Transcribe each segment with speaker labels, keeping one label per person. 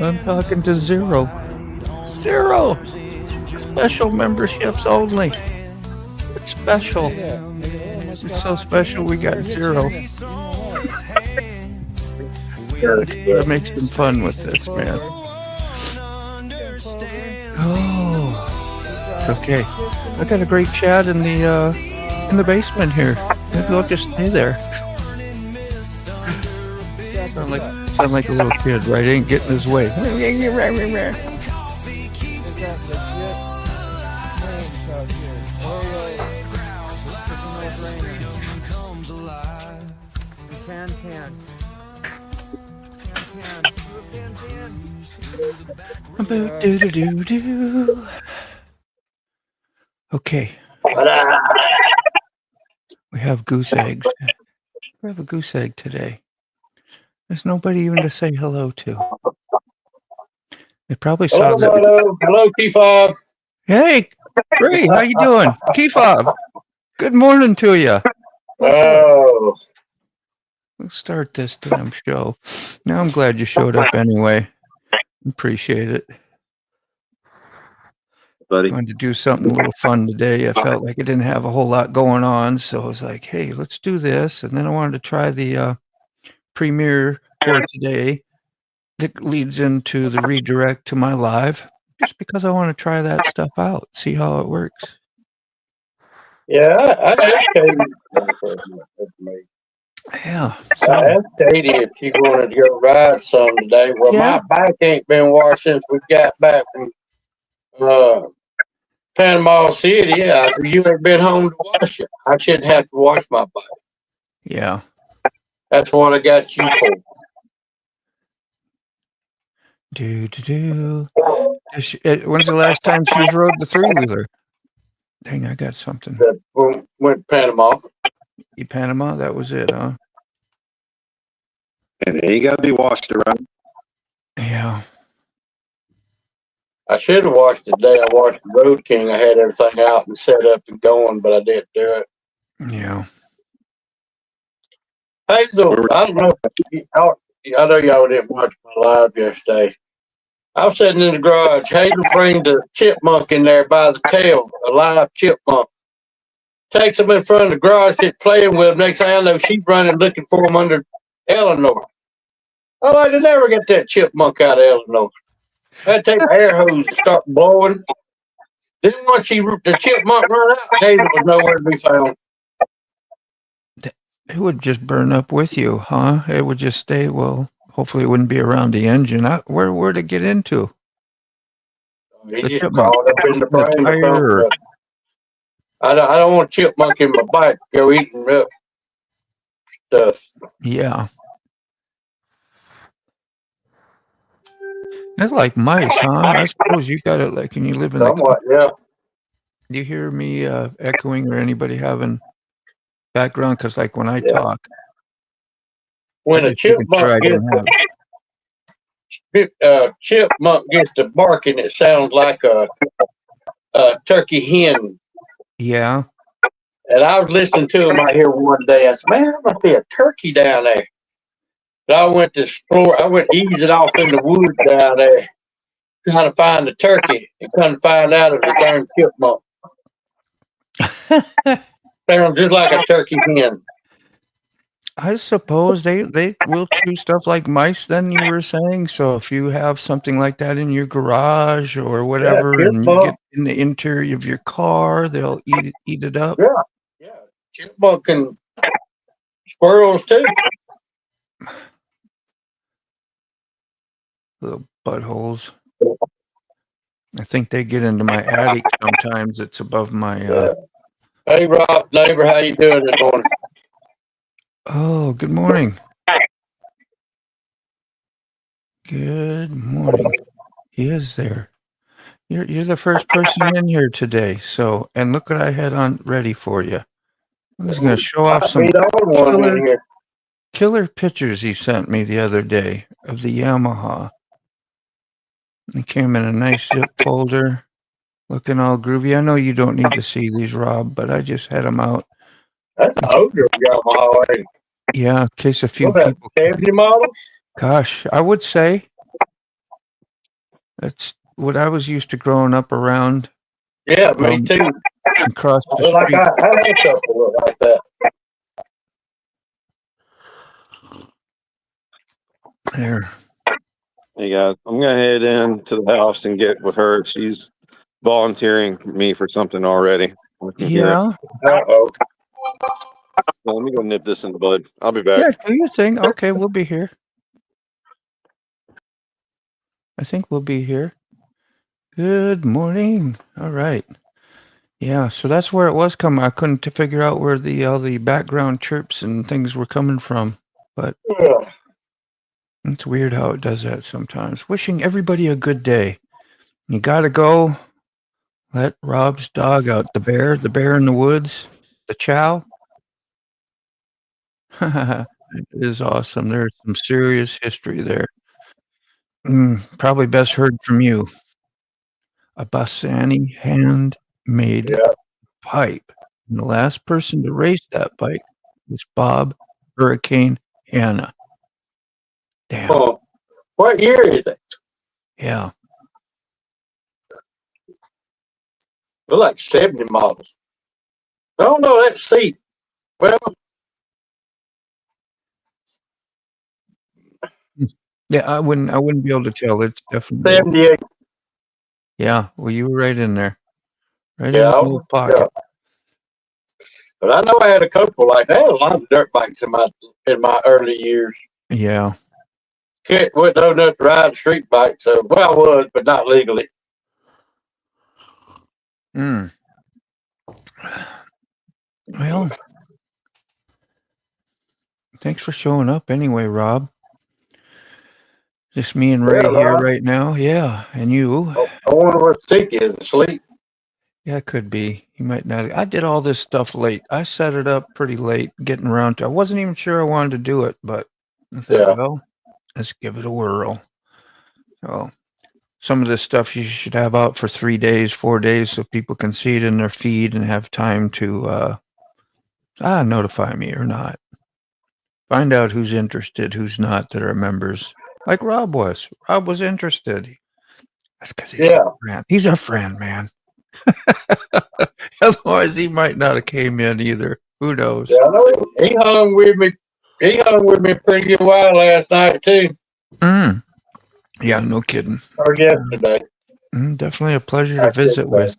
Speaker 1: I'm talking to Zero. Zero! Special memberships only. It's special. It's so special we got Zero. Gotta make some fun with this, man. Oh, it's okay. I got a great chat in the basement here. Maybe I'll just stay there. Sound like a little kid, right? Ain't getting his way. Okay. We have goose eggs. We have a goose egg today. There's nobody even to say hello to. They probably saw that.
Speaker 2: Hello, T5.
Speaker 1: Hey, Ray, how you doing? Keyfob, good morning to you.
Speaker 2: Oh.
Speaker 1: Let's start this damn show. Now I'm glad you showed up anyway. Appreciate it.
Speaker 2: Buddy.
Speaker 1: I wanted to do something a little fun today. I felt like I didn't have a whole lot going on, so I was like, hey, let's do this. And then I wanted to try the premiere for today that leads into the redirect to my live, just because I want to try that stuff out, see how it works.
Speaker 2: Yeah, I asked Katie.
Speaker 1: Yeah.
Speaker 2: So. I asked Katie if she wanted to go ride some today. Well, my bike ain't been washed since we got back from Panama City. Yeah, you ain't been home to wash it. I shouldn't have to wash my bike.
Speaker 1: Yeah.
Speaker 2: That's what I got you for.
Speaker 1: When's the last time she's rode the 3-wheeler? Dang, I got something.
Speaker 2: Went to Panama.
Speaker 1: Panama, that was it, huh?
Speaker 3: And it ain't got to be washed around.
Speaker 1: Yeah.
Speaker 2: I should have washed it today. I washed the Road King. I had everything out and set up and going, but I didn't do it.
Speaker 1: Yeah.
Speaker 2: Hazel, I don't know. I know y'all didn't watch my live yesterday. I was sitting in the garage. Hazel brings the chipmunk in there by the tail, a live chipmunk. Takes him in front of the garage, sits playing with him. Next thing I know, she's running looking for him under Eleanor. Oh, I did never get that chipmunk out of Eleanor. I had to take the air hose and start blowing. Then once the chipmunk run out, Hazel was nowhere to be found.
Speaker 1: It would just burn up with you, huh? It would just stay, well, hopefully it wouldn't be around the engine. Where'd it get into?
Speaker 2: He just crawled up in the frame or something. I don't want chipmunk in my bike go eating up stuff.
Speaker 1: Yeah. That's like mice, huh? I suppose you got it like when you live in
Speaker 2: somewhat, yeah.
Speaker 1: Do you hear me echoing or anybody having background? Because like when I talk,
Speaker 2: when a chipmunk gets to barking, it sounds like a turkey hen.
Speaker 1: Yeah.
Speaker 2: And I was listening to him out here one day. I said, man, there must be a turkey down there. But I went to explore. I went easing off in the woods down there, trying to find the turkey, and couldn't find out it was a darn chipmunk. Sounds just like a turkey hen.
Speaker 1: I suppose they will chew stuff like mice then, you were saying. So if you have something like that in your garage or whatever, and you get in the interior of your car, they'll eat it up.
Speaker 2: Yeah. Chipmunk and squirrels too.
Speaker 1: Little buttholes. I think they get into my attic sometimes. It's above my
Speaker 2: Hey Rob, neighbor, how you doing this morning?
Speaker 1: Oh, good morning. Good morning. He is there. You're the first person in here today. So, and look what I had on ready for you. I was going to show off some killer pictures he sent me the other day of the Yamaha. It came in a nice zip folder, looking all groovy. I know you don't need to see these, Rob, but I just had them out.
Speaker 2: That's an older Yamaha.
Speaker 1: Yeah, in case a few
Speaker 2: What that,
Speaker 1: people.
Speaker 2: 70 model?
Speaker 1: Gosh, I would say that's what I was used to growing up around
Speaker 2: Yeah, me too.
Speaker 1: across the
Speaker 2: Well, like
Speaker 1: street.
Speaker 2: I had a couple look like that.
Speaker 1: There.
Speaker 3: Hey guys, I'm gonna head in to the house and get with her. She's volunteering me for something already. I can hear it.
Speaker 1: Yeah.
Speaker 2: Uh-oh.
Speaker 3: Well, let me go nip this in the bud. I'll be back.
Speaker 1: Yeah, do your thing. Okay, we'll be here. I think we'll be here. Good morning. All right. Yeah, so that's where it was coming. I couldn't figure out where all the background chirps and things were coming from, but
Speaker 2: Yeah.
Speaker 1: it's weird how it does that sometimes. Wishing everybody a good day. You gotta go. Let Rob's dog out. The bear in the woods, the chow. It is awesome. There's some serious history there. Probably best heard from you. A Bassani handmade
Speaker 2: Yeah.
Speaker 1: pipe. And the last person to race that bike was Bob Hurricane Hanna. Damn.
Speaker 2: Oh, what year is it?
Speaker 1: Yeah.
Speaker 2: They're like 70 models. I don't know that seat. Well,
Speaker 1: Yeah, I wouldn't be able to tell. It's definitely
Speaker 2: 78.
Speaker 1: yeah. Well, you were right in there. Right in
Speaker 2: Yeah.
Speaker 1: the little pocket.
Speaker 2: Yeah. But I know I had a couple like I had a lot of dirt bikes in my early years.
Speaker 1: Yeah.
Speaker 2: Kid wasn't old enough to ride a street bike, so well I was, but not legally.
Speaker 1: Mm. Well, thanks for showing up anyway, Rob. Just me and Ray
Speaker 2: Yeah,
Speaker 1: here
Speaker 2: Rob.
Speaker 1: right now. Yeah, and you.
Speaker 2: I wonder where Sticky is asleep.
Speaker 1: Yeah, it could be. He might not. I did all this stuff late. I set it up pretty late, getting around to. I wasn't even sure I wanted to do it, but I thought,
Speaker 2: Yeah.
Speaker 1: well, let's give it a whirl. So some of this stuff you should have out for 3 days, 4 days, so people can see it in their feed and have time to notify me or not. Find out who's interested, who's not, that are members. Like Rob was. Rob was interested. That's because he's a friend. He's a friend, man. Otherwise, he might not have came in either. Who knows?
Speaker 2: Yeah, I know he hung with me. He hung with me a pretty good while last night too.
Speaker 1: Yeah, no kidding.
Speaker 2: Or yesterday.
Speaker 1: Definitely a pleasure to visit with.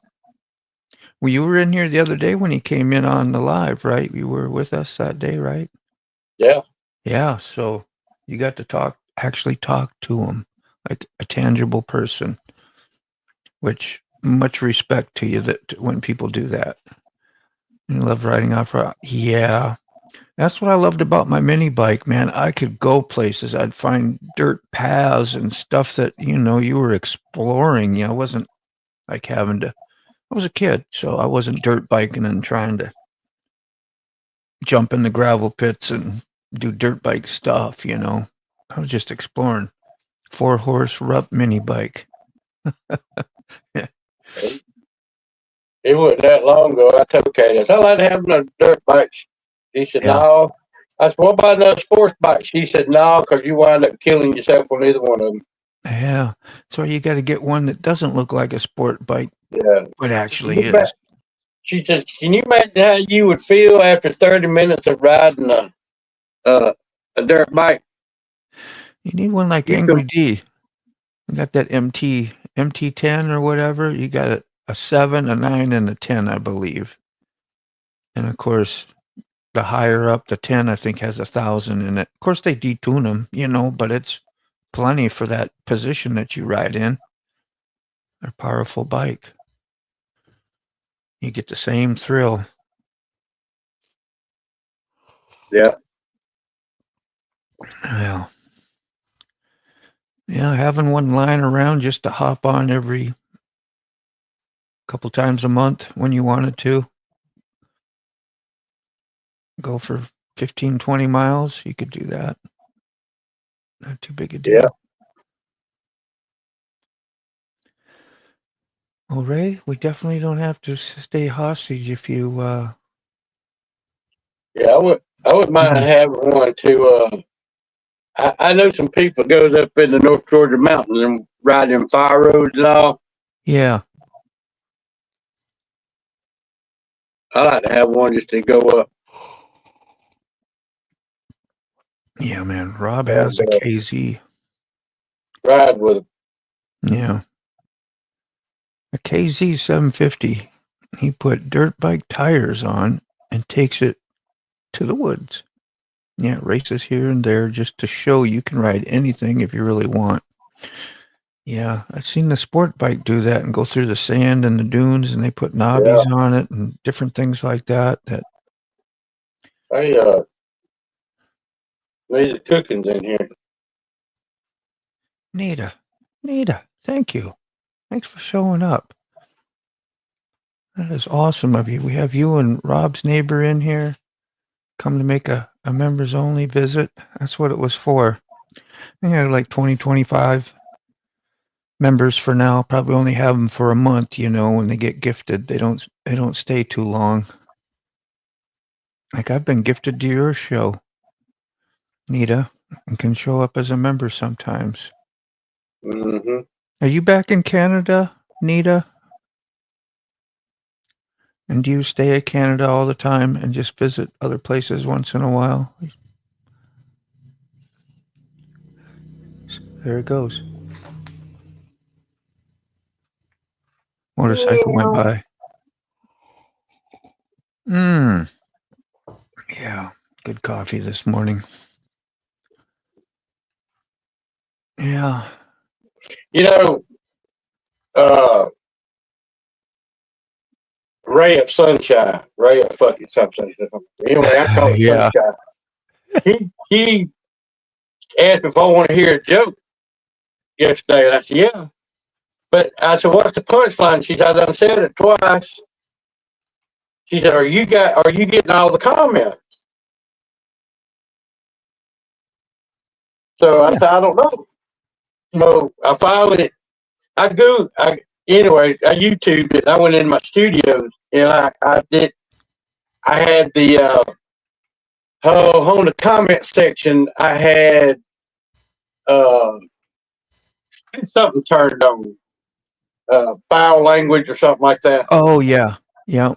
Speaker 1: Well, you were in here the other day when he came in on the live, right? You were with us that day, right?
Speaker 2: Yeah.
Speaker 1: Yeah, so you got to actually talk to him like a tangible person, which much respect to you that when people do that. You love riding off-road. Yeah. That's what I loved about my mini bike, man. I could go places. I'd find dirt paths and stuff that, you were exploring. I wasn't like I was a kid, so I wasn't dirt biking and trying to jump in the gravel pits and do dirt bike stuff, I was just exploring. 4-horse Rupp mini bike.
Speaker 2: It wasn't that long ago. I told Katie, I like having a dirt bike. She said, no. I said, what about another sports bike? She said, no, because you wind up killing yourself on either one of them.
Speaker 1: Yeah. So you got to get one that doesn't look like a sport bike, but actually is.
Speaker 2: She says, can you imagine how you would feel after 30 minutes of riding a dirt bike?
Speaker 1: You need one like Angry D. You got that MT10 or whatever. You got a 7, a 9, and a 10, I believe. And of course, the higher up, the 10, I think, has 1,000 in it. Of course, they detune them, but it's plenty for that position that you ride in. They're a powerful bike. You get the same thrill.
Speaker 2: Yeah.
Speaker 1: Yeah. Yeah, having one lying around just to hop on every couple times a month when you wanted to. Go for 15, 20 miles. You could do that. Not too big a deal.
Speaker 2: Yeah.
Speaker 1: Well, Ray, we definitely don't have to stay hostage if you
Speaker 2: Yeah, I would. I wouldn't mind having one to. I know some people goes up in the North Georgia mountains and ride them fire roads and all.
Speaker 1: Yeah.
Speaker 2: I like to have one just to go up.
Speaker 1: Yeah, man. Rob has a KZ.
Speaker 2: Ride with them.
Speaker 1: Yeah. A KZ 750. He put dirt bike tires on and takes it to the woods. Yeah, races here and there just to show you can ride anything if you really want. Yeah, I've seen the sport bike do that and go through the sand and the dunes, and they put knobbies on it and different things like that.
Speaker 2: Hey, need the cookings in here.
Speaker 1: Nita, thank you. Thanks for showing up. That is awesome of you. We have you and Rob's neighbor in here. Come to make a members only visit. That's what it was for. I had like 20, 25 members for now. Probably only have them for a month, when they get gifted. They don't stay too long. Like I've been gifted to your show, Nita, and can show up as a member sometimes.
Speaker 2: Mm-hmm.
Speaker 1: Are you back in Canada, Nita? And do you stay at Canada all the time and just visit other places once in a while? There it goes. Motorcycle went by. Yeah, good coffee this morning. Yeah.
Speaker 2: Ray of Sunshine. Ray of fucking something. Anyway, I call it Sunshine. He asked if I want to hear a joke yesterday. And I said, yeah. But I said, what's the punchline? She said, I done said it twice. She said, are you getting all the comments? So I said, I don't know. So I finally, I YouTubed it. I went in my studios and I had the, on the comment section, I had something turned on, foul language or something like that.
Speaker 1: Oh, yeah. Yeah.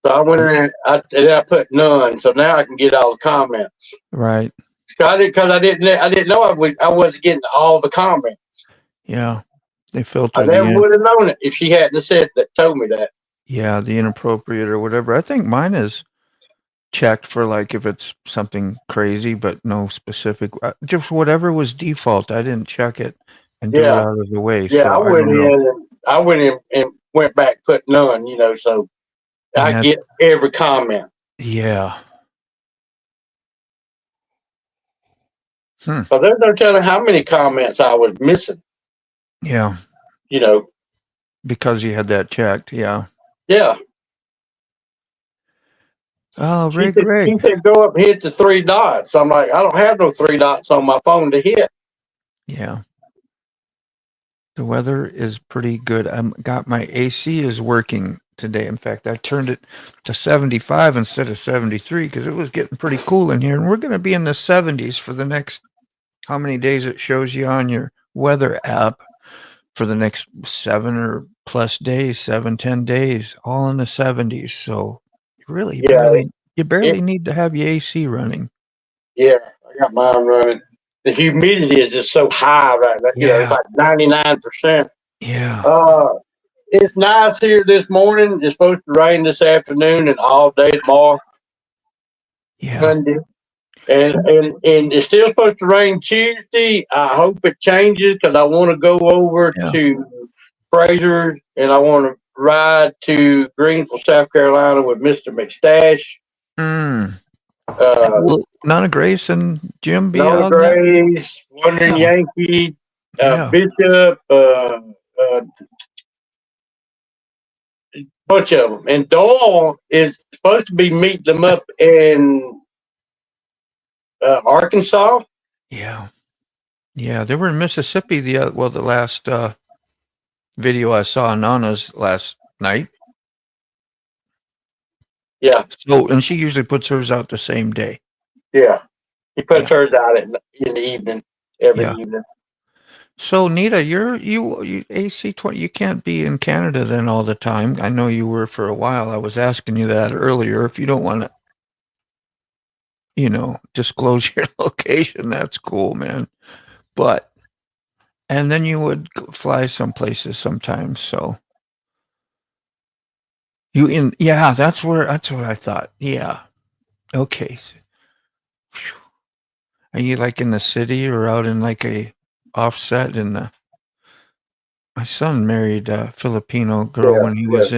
Speaker 2: So I went in and I put none. So now I can get all the comments.
Speaker 1: Right.
Speaker 2: I didn't know I wasn't getting all the comments.
Speaker 1: Yeah. They filter.
Speaker 2: I never would have known it if she hadn't said that, told me that.
Speaker 1: Yeah, the inappropriate or whatever. I think mine is checked for like if it's something crazy, but no specific. Just whatever was default. I didn't check it and do it out of the way.
Speaker 2: Yeah,
Speaker 1: so
Speaker 2: I went in and went back, put none. So I get every comment.
Speaker 1: Yeah.
Speaker 2: So there's no telling how many comments I was missing.
Speaker 1: Yeah.
Speaker 2: Because
Speaker 1: you had that checked. Yeah.
Speaker 2: Yeah.
Speaker 1: Oh,
Speaker 2: He said, go up and hit the 3 dots. I'm like, I don't have no 3 dots on my phone to hit.
Speaker 1: Yeah. The weather is pretty good. Got my AC is working today. In fact, I turned it to 75 instead of 73 because it was getting pretty cool in here. And we're going to be in the 70s for the next, how many days it shows you on your weather app for the next 7 or plus days, 7-10 days, all in the 70s. So you barely need to have your AC running. Yeah,
Speaker 2: I got mine running. The humidity is just so high right now. It's like 99%.
Speaker 1: Yeah.
Speaker 2: It's nice here this morning. It's supposed to rain this afternoon and all day tomorrow.
Speaker 1: Yeah.
Speaker 2: Sunday. And it's still supposed to rain Tuesday. I hope it changes because I want to go over to Fraser's and I want to ride to Greensville, South Carolina with Mr. McStash.
Speaker 1: Will Nana Grace and Jim be
Speaker 2: Nana
Speaker 1: out?
Speaker 2: Grace, Wandering Yankee, Bishop, bunch of them. And Doyle is supposed to be meeting them up in Arkansas.
Speaker 1: Yeah. Yeah, they were in Mississippi the last video I saw Nana's last night.
Speaker 2: Yeah.
Speaker 1: So, and she usually puts hers out the same day.
Speaker 2: Yeah. He puts
Speaker 1: Yeah.
Speaker 2: hers out in the evening, every evening.
Speaker 1: So Nita, you AC20. You can't be in Canada then all the time. I know you were for a while. I was asking you that earlier. If you don't want to, disclose your location, that's cool, man. But and then you would fly some places sometimes. So that's what I thought. Yeah. Okay. Are you like in the city or out in like a offset in the my son married a Filipino girl when he was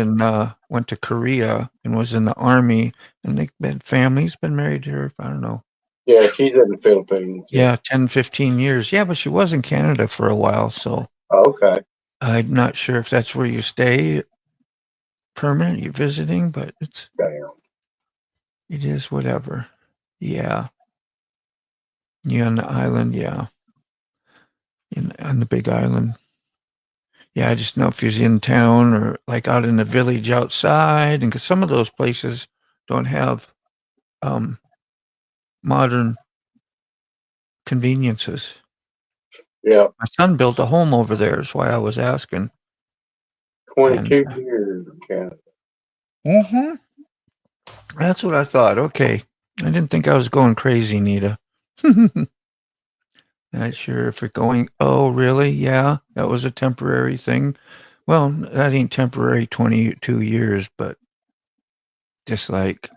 Speaker 1: went to Korea and was in the army, and they've been family's been married here, I don't know.
Speaker 2: Yeah, she's in the Philippines.
Speaker 1: Yeah, 10, 15 years. Yeah, but she was in Canada for a while, so
Speaker 2: Okay.
Speaker 1: I'm not sure if that's where you stay permanent, you're visiting, but it is whatever. Yeah. You on the island, yeah. On the big island. Yeah, I just know if he's in town or like out in the village outside, and because some of those places don't have modern conveniences.
Speaker 2: Yeah.
Speaker 1: My son built a home over there, is why I was asking.
Speaker 2: 22 years in Canada.
Speaker 1: Mm-hmm. That's what I thought. Okay. I didn't think I was going crazy, Nita. Not sure if we're going, oh, really? Yeah, that was a temporary thing. Well, that ain't temporary 22 years, but just like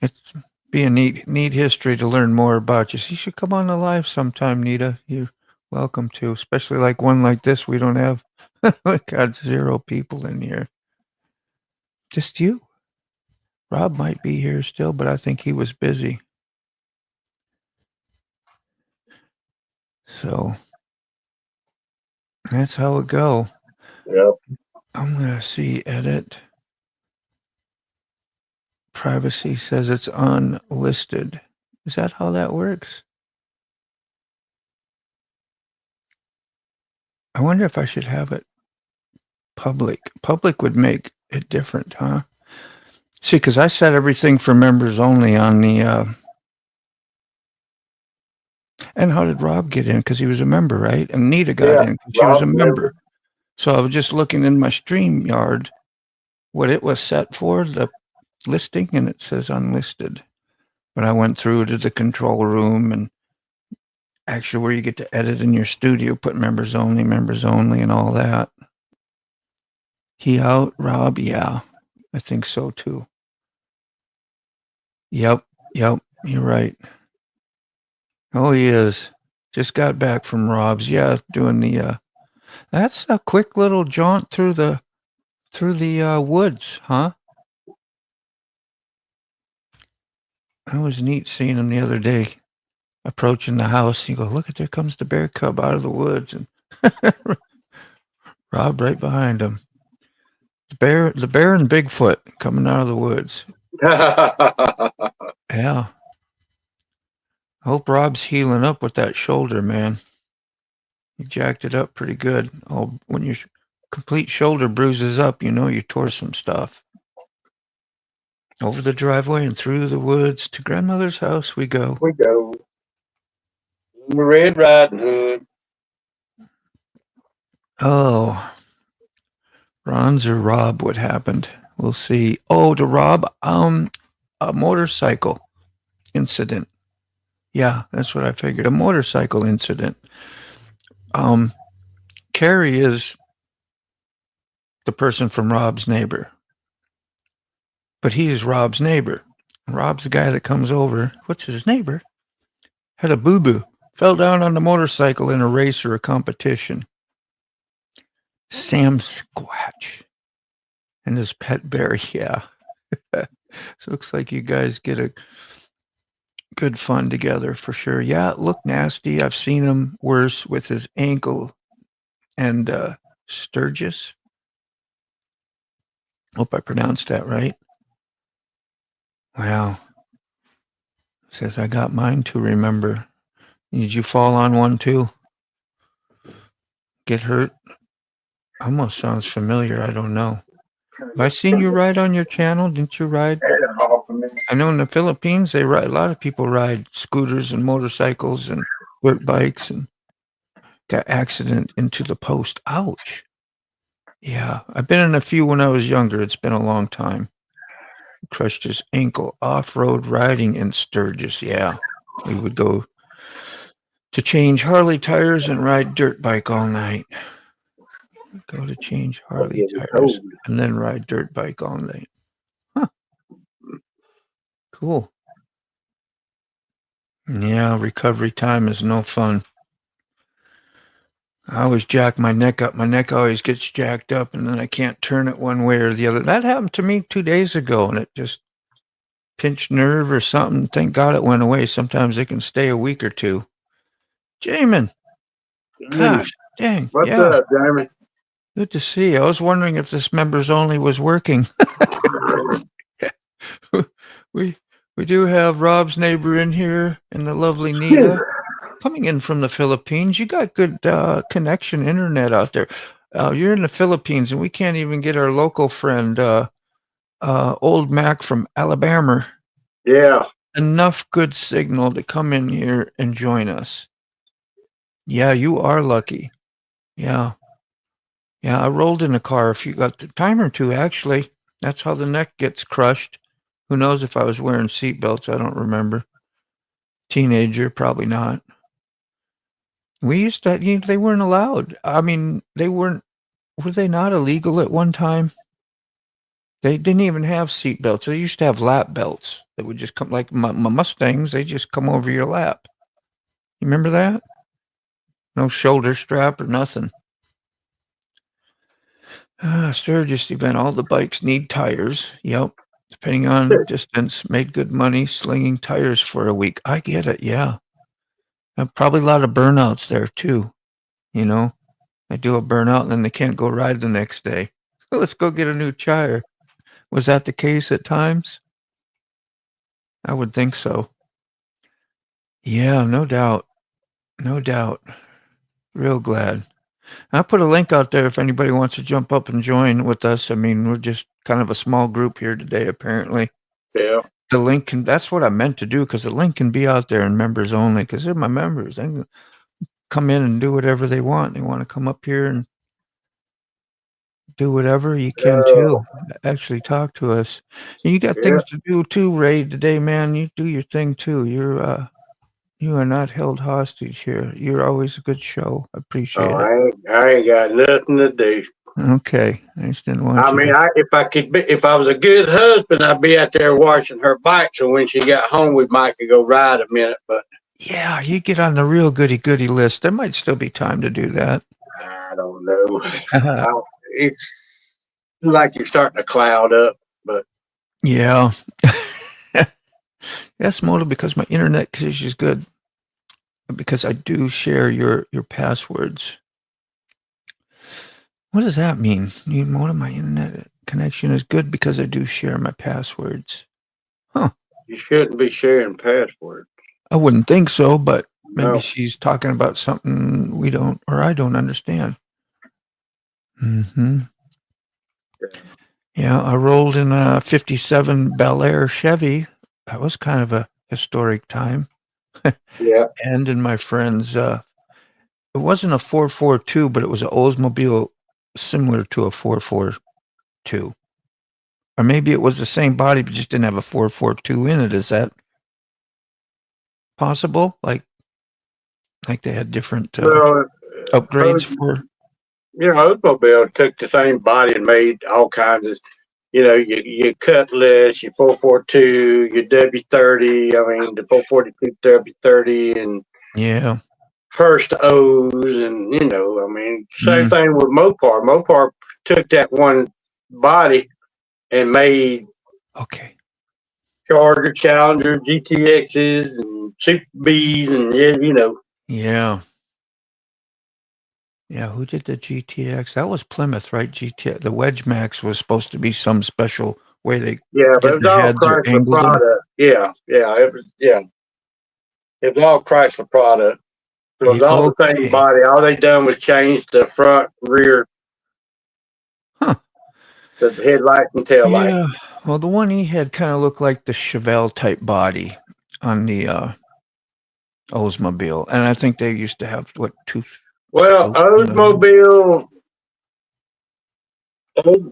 Speaker 1: it's be a neat history to learn more about you. So you should come on the live sometime, Nita. You're welcome to, especially like one like this. We don't have, we got 0 people in here. Just you. Rob might be here still, but I think he was busy. So that's how it go.
Speaker 2: Yep.
Speaker 1: I'm going to see edit. Privacy says it's unlisted. Is that how that works? I wonder if I should have it public. Public would make it different, huh? See, because I set everything for members only on the. And how did Rob get in? Because he was a member, right? And Nita got in because she was a member. So I was just looking in my StreamYard what it was set for, the listing, and it says unlisted. But I went through to the control room and actually where you get to edit in your studio, put members only, and all that. He out, Rob? Yeah, I think so too. Yep, you're right. Oh, he is. Just got back from Rob's. Yeah, doing the. That's a quick little jaunt through the woods, huh? That was neat seeing him the other day, approaching the house. You go, look at there comes the bear cub out of the woods, and Rob right behind him. The bear and Bigfoot coming out of the woods. Yeah. I hope Rob's healing up with that shoulder, man. He jacked it up pretty good. Oh, when your complete shoulder bruises up, you tore some stuff. Over the driveway and through the woods to grandmother's house we go.
Speaker 2: We go. Red Riding Hood.
Speaker 1: Oh. Ron's or Rob, what happened? We'll see. Oh, to Rob, a motorcycle incident. Yeah, that's what I figured. A motorcycle incident. Carrie is the person from Rob's neighbor. But he is Rob's neighbor. Rob's the guy that comes over. What's his neighbor? Had a boo-boo. Fell down on the motorcycle in a race or a competition. Sam Squatch and his pet bear. Yeah. So it looks like you guys get a good fun together for sure. Yeah, it looked nasty. I've seen him worse with his ankle and Sturgis. Hope I pronounced that right. Wow. Says I got mine to remember. Did you fall on one too? Get hurt? Almost sounds familiar. I don't know. Have I seen you ride on your channel? Didn't you ride? I know in the Philippines, a lot of people ride scooters and motorcycles and dirt bikes and got accident into the post. Ouch. Yeah, I've been in a few when I was younger. It's been a long time. Crushed his ankle off-road riding in Sturgis. Yeah, we would go to change Harley tires and ride dirt bike all night. Go to change Harley tires and then ride dirt bike all night. Huh. Cool. Yeah, recovery time is no fun. I always jack my neck up. My neck always gets jacked up, and then I can't turn it one way or the other. That happened to me 2 days ago, and it just pinched nerve or something. Thank God it went away. Sometimes it can stay a week or two. Jamin, gosh, dang.
Speaker 2: What's up, Jamie?
Speaker 1: Good to see you. I was wondering if this members only was working. we do have Rob's neighbor in here and the lovely Nita coming in from the Philippines. You got good connection internet out there. You're in the Philippines and we can't even get our local friend, Old Mac from Alabama.
Speaker 2: Yeah.
Speaker 1: Enough good signal to come in here and join us. Yeah, you are lucky. Yeah. Yeah, I rolled in a car a few, got the time or two, actually. That's how the neck gets crushed. Who knows if I was wearing seatbelts? I don't remember. Teenager, probably not. We used to, they weren't allowed. I mean, were they not illegal at one time? They didn't even have seatbelts. They used to have lap belts that would just come, like my Mustangs, they just come over your lap. You remember that? No shoulder strap or nothing. Sturgis event. All the bikes need tires. Yep. Depending on distance, made good money slinging tires for a week. I get it. Yeah. Probably a lot of burnouts there too. You know, they do a burnout and then they can't go ride the next day. Let's go get a new tire. Was that the case at times? I would think so. Yeah, no doubt. No doubt. Real glad. I'll put a link out there if anybody wants to jump up and join with us. I mean, we're just kind of a small group here today, apparently.
Speaker 2: Yeah.
Speaker 1: The link can, that's what I meant to do, because the link can be out there in members only, because they're my members. They can come in and do whatever they want. They want to come up here and do whatever, you can too. Actually talk to us. And you got things to do too, Ray, today, man. You do your thing too. You are not held hostage here. You're always a good show. I appreciate it.
Speaker 2: I ain't got nothing to do.
Speaker 1: Okay, I just didn't want
Speaker 2: I mean, if I was a good husband, I'd be out there washing her bike. So when she got home, we might could go ride a minute. But
Speaker 1: yeah, you get on the real goody list. There might still be time to do that.
Speaker 2: I don't know. It's like you're starting to cloud up, but
Speaker 1: yeah. That's mostly because my internet connection is good. Because I do share your passwords. What does that mean? One of my internet connection is good because I do share my passwords. Huh.
Speaker 2: You shouldn't be sharing passwords.
Speaker 1: I wouldn't think so, but maybe she's talking about something we don't, or I don't understand. Mm-hmm. Yeah, I rolled in a 57 Bel Air Chevy. That was kind of a historic time.
Speaker 2: Yeah.
Speaker 1: And in my friend's, it wasn't a 442, but it was an Oldsmobile similar to a 442. Or maybe it was the same body, but just didn't have a 442 in it. Is that possible? Like they had different upgrades for.
Speaker 2: Oldsmobile took the same body and made all kinds of, your Cutlass, your 442, your W30. I mean, the 442 W30 and first O's, and same thing with Mopar. Mopar took that one body and made Charger, Challenger, GTXs, and Super Bs, and
Speaker 1: Yeah, who did the GTX? That was Plymouth, right? GTX. The Wedge Max was supposed to be some special way they
Speaker 2: but it was all Chrysler product. It was all Chrysler product. It was all the same body. All they done was change the front, rear, the headlights and tail lights.
Speaker 1: Well, the one he had kind of looked like the Chevelle type body on the Oldsmobile, and I think they used to have two
Speaker 2: Well,
Speaker 1: spokes on the hood.
Speaker 2: Oldsmobile,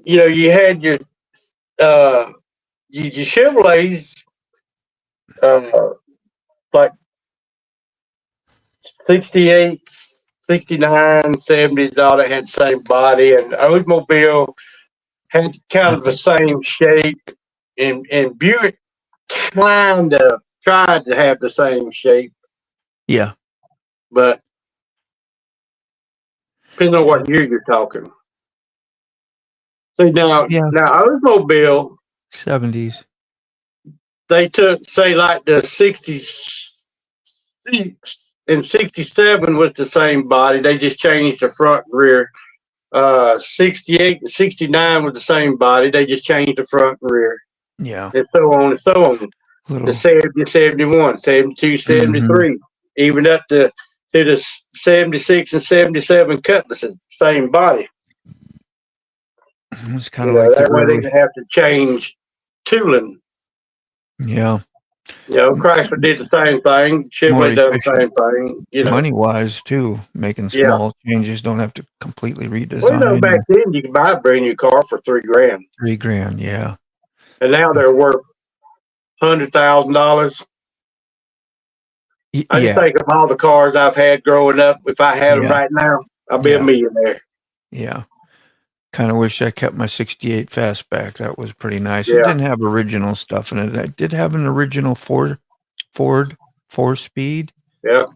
Speaker 2: you had uh, your Chevrolets, uh, like 68, 69, 70s, all that had the same body, and Oldsmobile had kind of the same shape, and Buick kind of tried to have the same shape,
Speaker 1: Yeah.
Speaker 2: but depends on what year you're talking. See
Speaker 1: Yeah.
Speaker 2: now Oldsmobile,
Speaker 1: 70s.
Speaker 2: they took say like the 66 and 67 was the same body. They just changed the front and rear. 68 and 69 was the same body. They just changed the front and rear.
Speaker 1: Yeah.
Speaker 2: And so on and so on. The
Speaker 1: Little.
Speaker 2: 70, 71, 72,
Speaker 1: Mm-hmm.
Speaker 2: 73, even up to the 76 and 77 Cutlasses, same body.
Speaker 1: It's kind of like the
Speaker 2: That way they
Speaker 1: early.
Speaker 2: didn't have to change tooling.
Speaker 1: Yeah.
Speaker 2: Chrysler did the same thing.
Speaker 1: More
Speaker 2: Chevrolet done the
Speaker 1: efficient.
Speaker 2: same thing.
Speaker 1: Money wise too, making
Speaker 2: Yeah.
Speaker 1: small changes, don't have to completely
Speaker 2: Well,
Speaker 1: redesign.
Speaker 2: back then you could buy a brand new car for $3,000,
Speaker 1: $3,000, yeah.
Speaker 2: and now they're worth $100,000. I just
Speaker 1: Yeah,
Speaker 2: think of all the cars I've had growing up. If I had them
Speaker 1: yeah,
Speaker 2: right now, I'd be a
Speaker 1: yeah,
Speaker 2: millionaire.
Speaker 1: yeah. Kind of wish I kept my '68 Fastback. That was pretty nice. It
Speaker 2: Yeah,
Speaker 1: didn't have original stuff in it. I did have an original Ford 4-speed,
Speaker 2: yeah,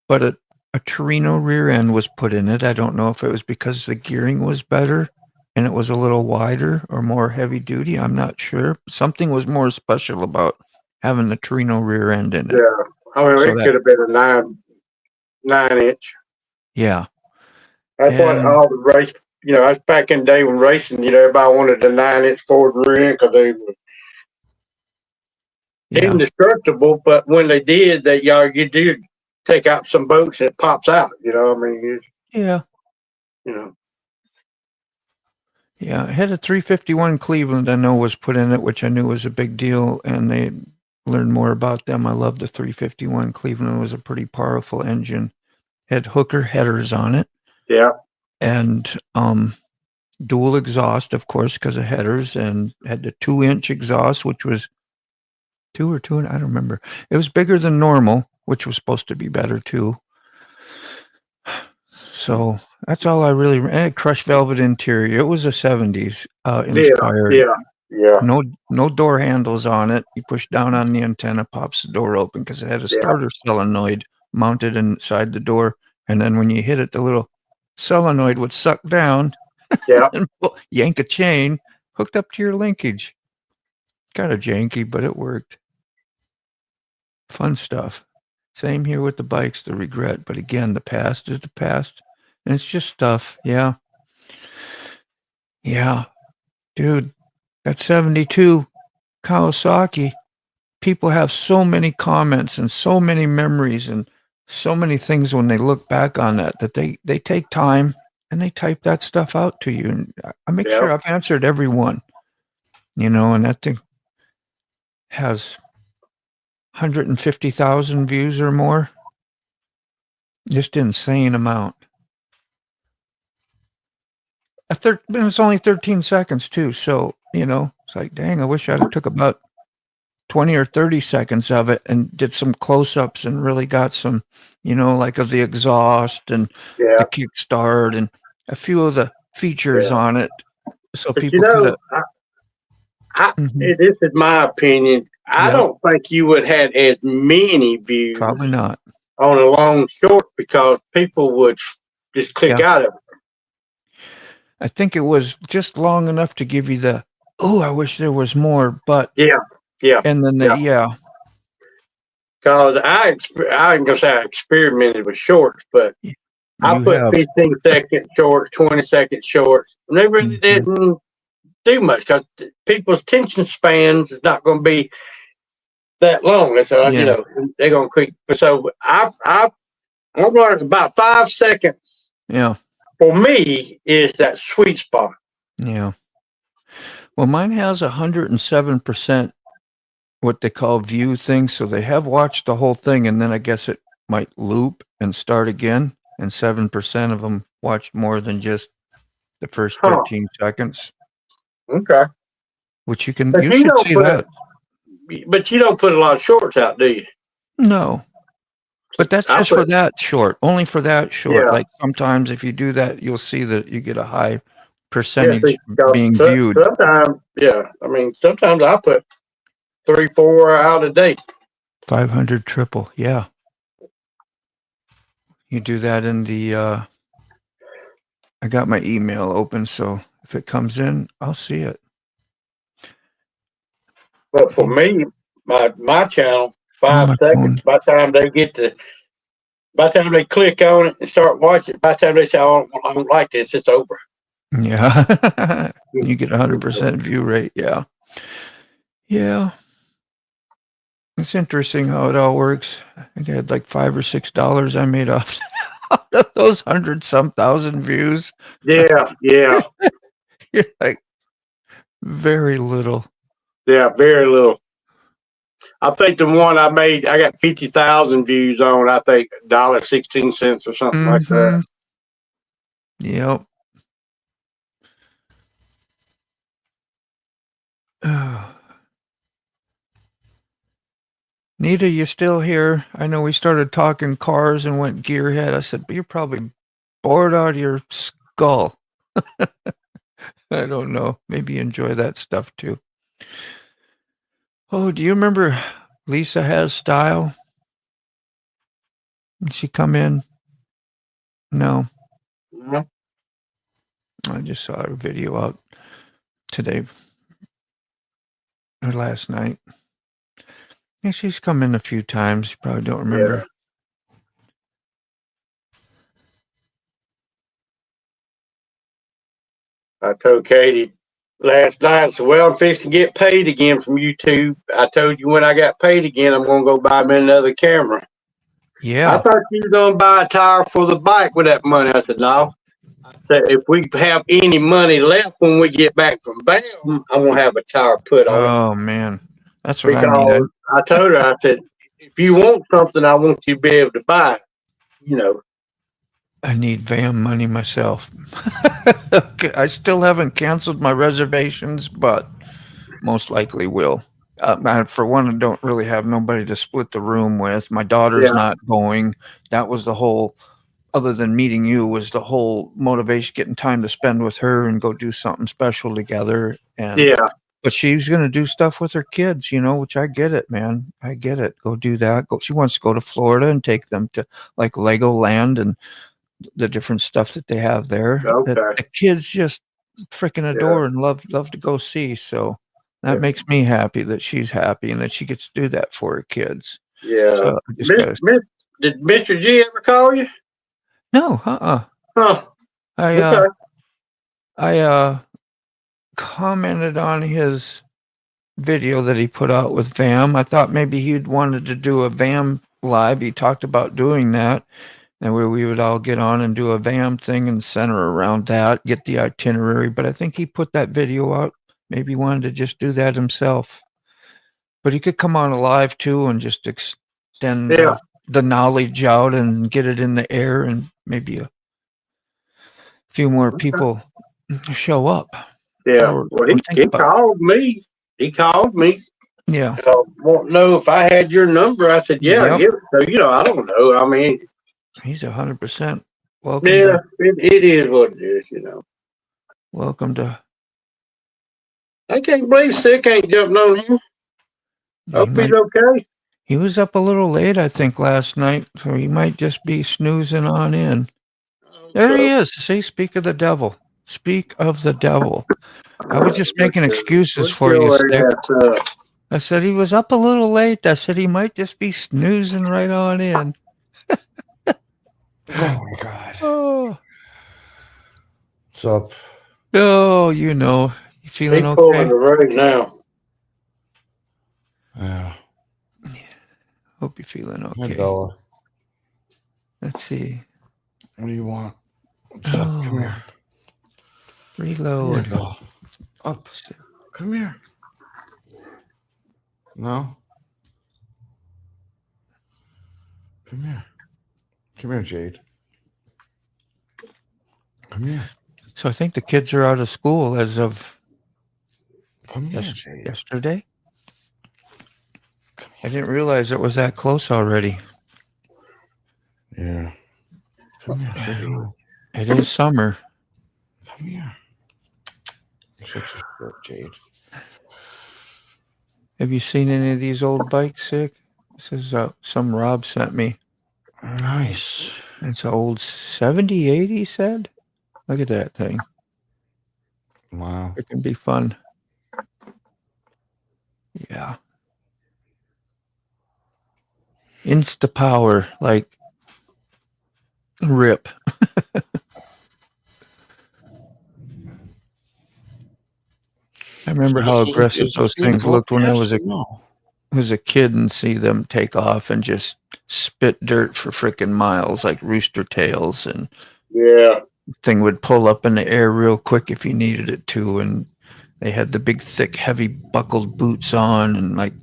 Speaker 1: but a Torino rear end was put in it. I don't know if it was because the gearing was better and it was a little wider or more heavy duty. I'm not sure. Something was more special about having the Torino rear end in it.
Speaker 2: yeah. I mean,
Speaker 1: So
Speaker 2: it
Speaker 1: that,
Speaker 2: could have been a 9 inch.
Speaker 1: yeah.
Speaker 2: That's what
Speaker 1: And
Speaker 2: all the race. That's back in the day when racing. Everybody wanted the 9 inch Ford rear end because they were
Speaker 1: yeah,
Speaker 2: indestructible. But when they did, you do take out some boats and it pops out. I mean,
Speaker 1: yeah,
Speaker 2: you know,
Speaker 1: yeah. It had a 351 Cleveland I know was put in it, which I knew was a big deal, and they learned more about them. I love the 351 Cleveland. It was a pretty powerful engine. Had hooker headers on it,
Speaker 2: yeah,
Speaker 1: and dual exhaust, of course, because of headers, and had the 2-inch exhaust, which was 2 or 2, and I don't remember. It was bigger than normal, which was supposed to be better too. So that's all I really. And crushed velvet interior. It was a '70s inspired.
Speaker 2: yeah.
Speaker 1: No door handles on it. You push down on the antenna, pops the door open because it had a starter solenoid mounted inside the door, and then when you hit it, the little solenoid would suck down
Speaker 2: Yeah.
Speaker 1: and yank a chain hooked up to your linkage. Kind of janky, but it worked. Fun stuff. Same here with the bikes, the regret. But again, the past is the past. And it's just stuff. Yeah. Yeah. Dude, that 72 Kawasaki, people have so many comments and so many memories and so many things when they look back on that they take time and they type that stuff out to you. And I make sure I've answered every one, and that thing has 150,000 views or more. Just insane amount. It's only 13 seconds too, so it's like, dang, I wish I'd have took about 20 or 30 seconds of it and did some close-ups and really got some, like of the exhaust and the kickstart and a few of the features on it, so
Speaker 2: But
Speaker 1: people could have.
Speaker 2: this is my opinion. I don't think you would have as many views.
Speaker 1: Probably not
Speaker 2: on a long short because people would just click out of it.
Speaker 1: I think it was just long enough to give you the, I wish there was more, but
Speaker 2: yeah.
Speaker 1: And then
Speaker 2: because I ain't gonna say I experimented with shorts, but I put 15-second shorts, 20-second shorts, and they really didn't do much because people's attention spans is not going to be that long. So they're going to quick. So I learned about 5 seconds.
Speaker 1: Yeah.
Speaker 2: For me, is that sweet spot.
Speaker 1: Yeah. Well, mine has 107% what they call view thing, so they have watched the whole thing, and then I guess it might loop and start again, and 7% of them watched more than just the first 13 seconds,
Speaker 2: Okay.
Speaker 1: which you
Speaker 2: But you
Speaker 1: should
Speaker 2: don't
Speaker 1: see
Speaker 2: put
Speaker 1: that.
Speaker 2: but you don't put a lot of shorts out, do you?
Speaker 1: No. But that's
Speaker 2: I
Speaker 1: just for
Speaker 2: put
Speaker 1: that short, only for that short.
Speaker 2: yeah.
Speaker 1: Like sometimes if you do that, you'll see that you get a high
Speaker 2: Yeah,
Speaker 1: percentage being
Speaker 2: so,
Speaker 1: viewed.
Speaker 2: sometimes, yeah. I mean, sometimes I put 3, 4 out a day.
Speaker 1: 500 triple, yeah. You do that in the, I got my email open, so if it comes in, I'll see it.
Speaker 2: But for me, my channel,
Speaker 1: On
Speaker 2: 5
Speaker 1: my
Speaker 2: seconds.
Speaker 1: phone.
Speaker 2: By the time they click on it and start watching, by the time they say, "Oh, I don't like this," it's over.
Speaker 1: Yeah. You get 100% view rate, yeah. Yeah. It's interesting how it all works. I think I had like $5 or $6 I made off of those 100-some thousand views.
Speaker 2: Yeah, yeah,
Speaker 1: You're like, very little.
Speaker 2: yeah. Very little. I think the one I made, I got 50,000 views on. I think $1.16 or something like that.
Speaker 1: Mhm. Yep. Nita, you still here? I know we started talking cars and went gearhead. I said, but you're probably bored out of your skull. I don't know. Maybe you enjoy that stuff too. Oh, do you remember Lisa Has Style? Did she come in? No.
Speaker 2: Mhm.
Speaker 1: I just saw her video out today or last night. Yeah, she's come in a few times. You probably don't remember.
Speaker 2: Yeah. I told Katie last night, I said, "Well, I'm fixing to get paid again from YouTube. I told you when I got paid again, I'm going to go buy me another camera." I
Speaker 1: Yeah.
Speaker 2: thought you were going to buy a tire for the bike with that money. I said, "No." I said, "If we have any money left when we get back from BAM, I'm going to have a tire put on it."
Speaker 1: Oh, man. That's what I need.
Speaker 2: Because I told her, I said, "If you want something, I want you to be able to buy it, you know."
Speaker 1: I need van money myself. Okay, I still haven't canceled my reservations, but most likely will. For one, I don't really have nobody to split the room with. My daughter's
Speaker 2: Yeah,
Speaker 1: not going. That was the whole, other than meeting you, was the whole motivation, getting time to spend with her and go do something special together. And
Speaker 2: yeah,
Speaker 1: but she's gonna do stuff with her kids, which I get it, man. I get it. Go do that. Go. She wants to go to Florida and take them to like Legoland and the different stuff that they have there that
Speaker 2: okay,
Speaker 1: the kids just freaking
Speaker 2: yeah,
Speaker 1: adore and love to go see. So that
Speaker 2: yeah,
Speaker 1: makes me happy that she's happy and that she gets to do that for her kids.
Speaker 2: yeah.
Speaker 1: So I just gotta
Speaker 2: Did Mr. G ever call you?
Speaker 1: no,
Speaker 2: Huh?
Speaker 1: I
Speaker 2: Okay.
Speaker 1: commented on his video that he put out with VAM. I thought maybe he'd wanted to do a VAM live. He talked about doing that. And where we would all get on and do a VAM thing and center around that, get the itinerary. But I think he put that video out. Maybe he wanted to just do that himself. But he could come on live too and just extend
Speaker 2: Yeah.
Speaker 1: the knowledge out and get it in the air, and maybe a few more people show up
Speaker 2: Yeah.
Speaker 1: or
Speaker 2: Well,
Speaker 1: think
Speaker 2: he
Speaker 1: about.
Speaker 2: called me. He called me.
Speaker 1: Yeah.
Speaker 2: Want to know if I had your number? I said, "Yeah,
Speaker 1: Yep.
Speaker 2: give it." So I don't know. I mean,
Speaker 1: He's 100% welcome
Speaker 2: yeah,
Speaker 1: to
Speaker 2: it is what it is.
Speaker 1: welcome to.
Speaker 2: I can't believe Sick ain't jumping on him.
Speaker 1: He
Speaker 2: Hope he's
Speaker 1: might.
Speaker 2: okay.
Speaker 1: He was up a little late, I think, last night, so he might just be snoozing on in. There he
Speaker 2: So,
Speaker 1: is. See, speak of the devil. Speak of the devil. I was just making excuses
Speaker 2: what's
Speaker 1: for you,
Speaker 2: your
Speaker 1: Stick.
Speaker 2: ass up?
Speaker 1: I said he was up a little late. I said he might just be snoozing right on in.
Speaker 4: Oh my god.
Speaker 1: Oh,
Speaker 4: What's up?
Speaker 1: oh, you feeling
Speaker 2: He's pulling
Speaker 1: okay?
Speaker 2: the road now.
Speaker 4: Yeah.
Speaker 1: Hope you're feeling
Speaker 4: Hi,
Speaker 1: okay.
Speaker 4: Bella.
Speaker 1: Let's see.
Speaker 4: What do you want? What's up? Come here.
Speaker 1: Reload.
Speaker 4: Bella. Up. Come here. No. Come here. Come here, Jade. Come here.
Speaker 1: So I think the kids are out of school as of
Speaker 4: Come here, Jade.
Speaker 1: yesterday. I didn't realize it was that close already.
Speaker 4: Yeah. Come here, Jade.
Speaker 1: It is summer.
Speaker 4: Come here. Such a shit, Jade.
Speaker 1: Have you seen any of these old bikes, Sick? This is some Rob sent me.
Speaker 4: Nice.
Speaker 1: It's an old 78, he said. Look at that thing.
Speaker 4: Wow.
Speaker 1: It can be fun. Yeah. Insta power, like rip. I remember how aggressive those things looked when I was a kid and see them take off and just spit dirt for freaking miles like rooster tails, and
Speaker 2: Yeah.
Speaker 1: thing would pull up in the air real quick if you needed it to, and they had the big thick heavy buckled boots on, and like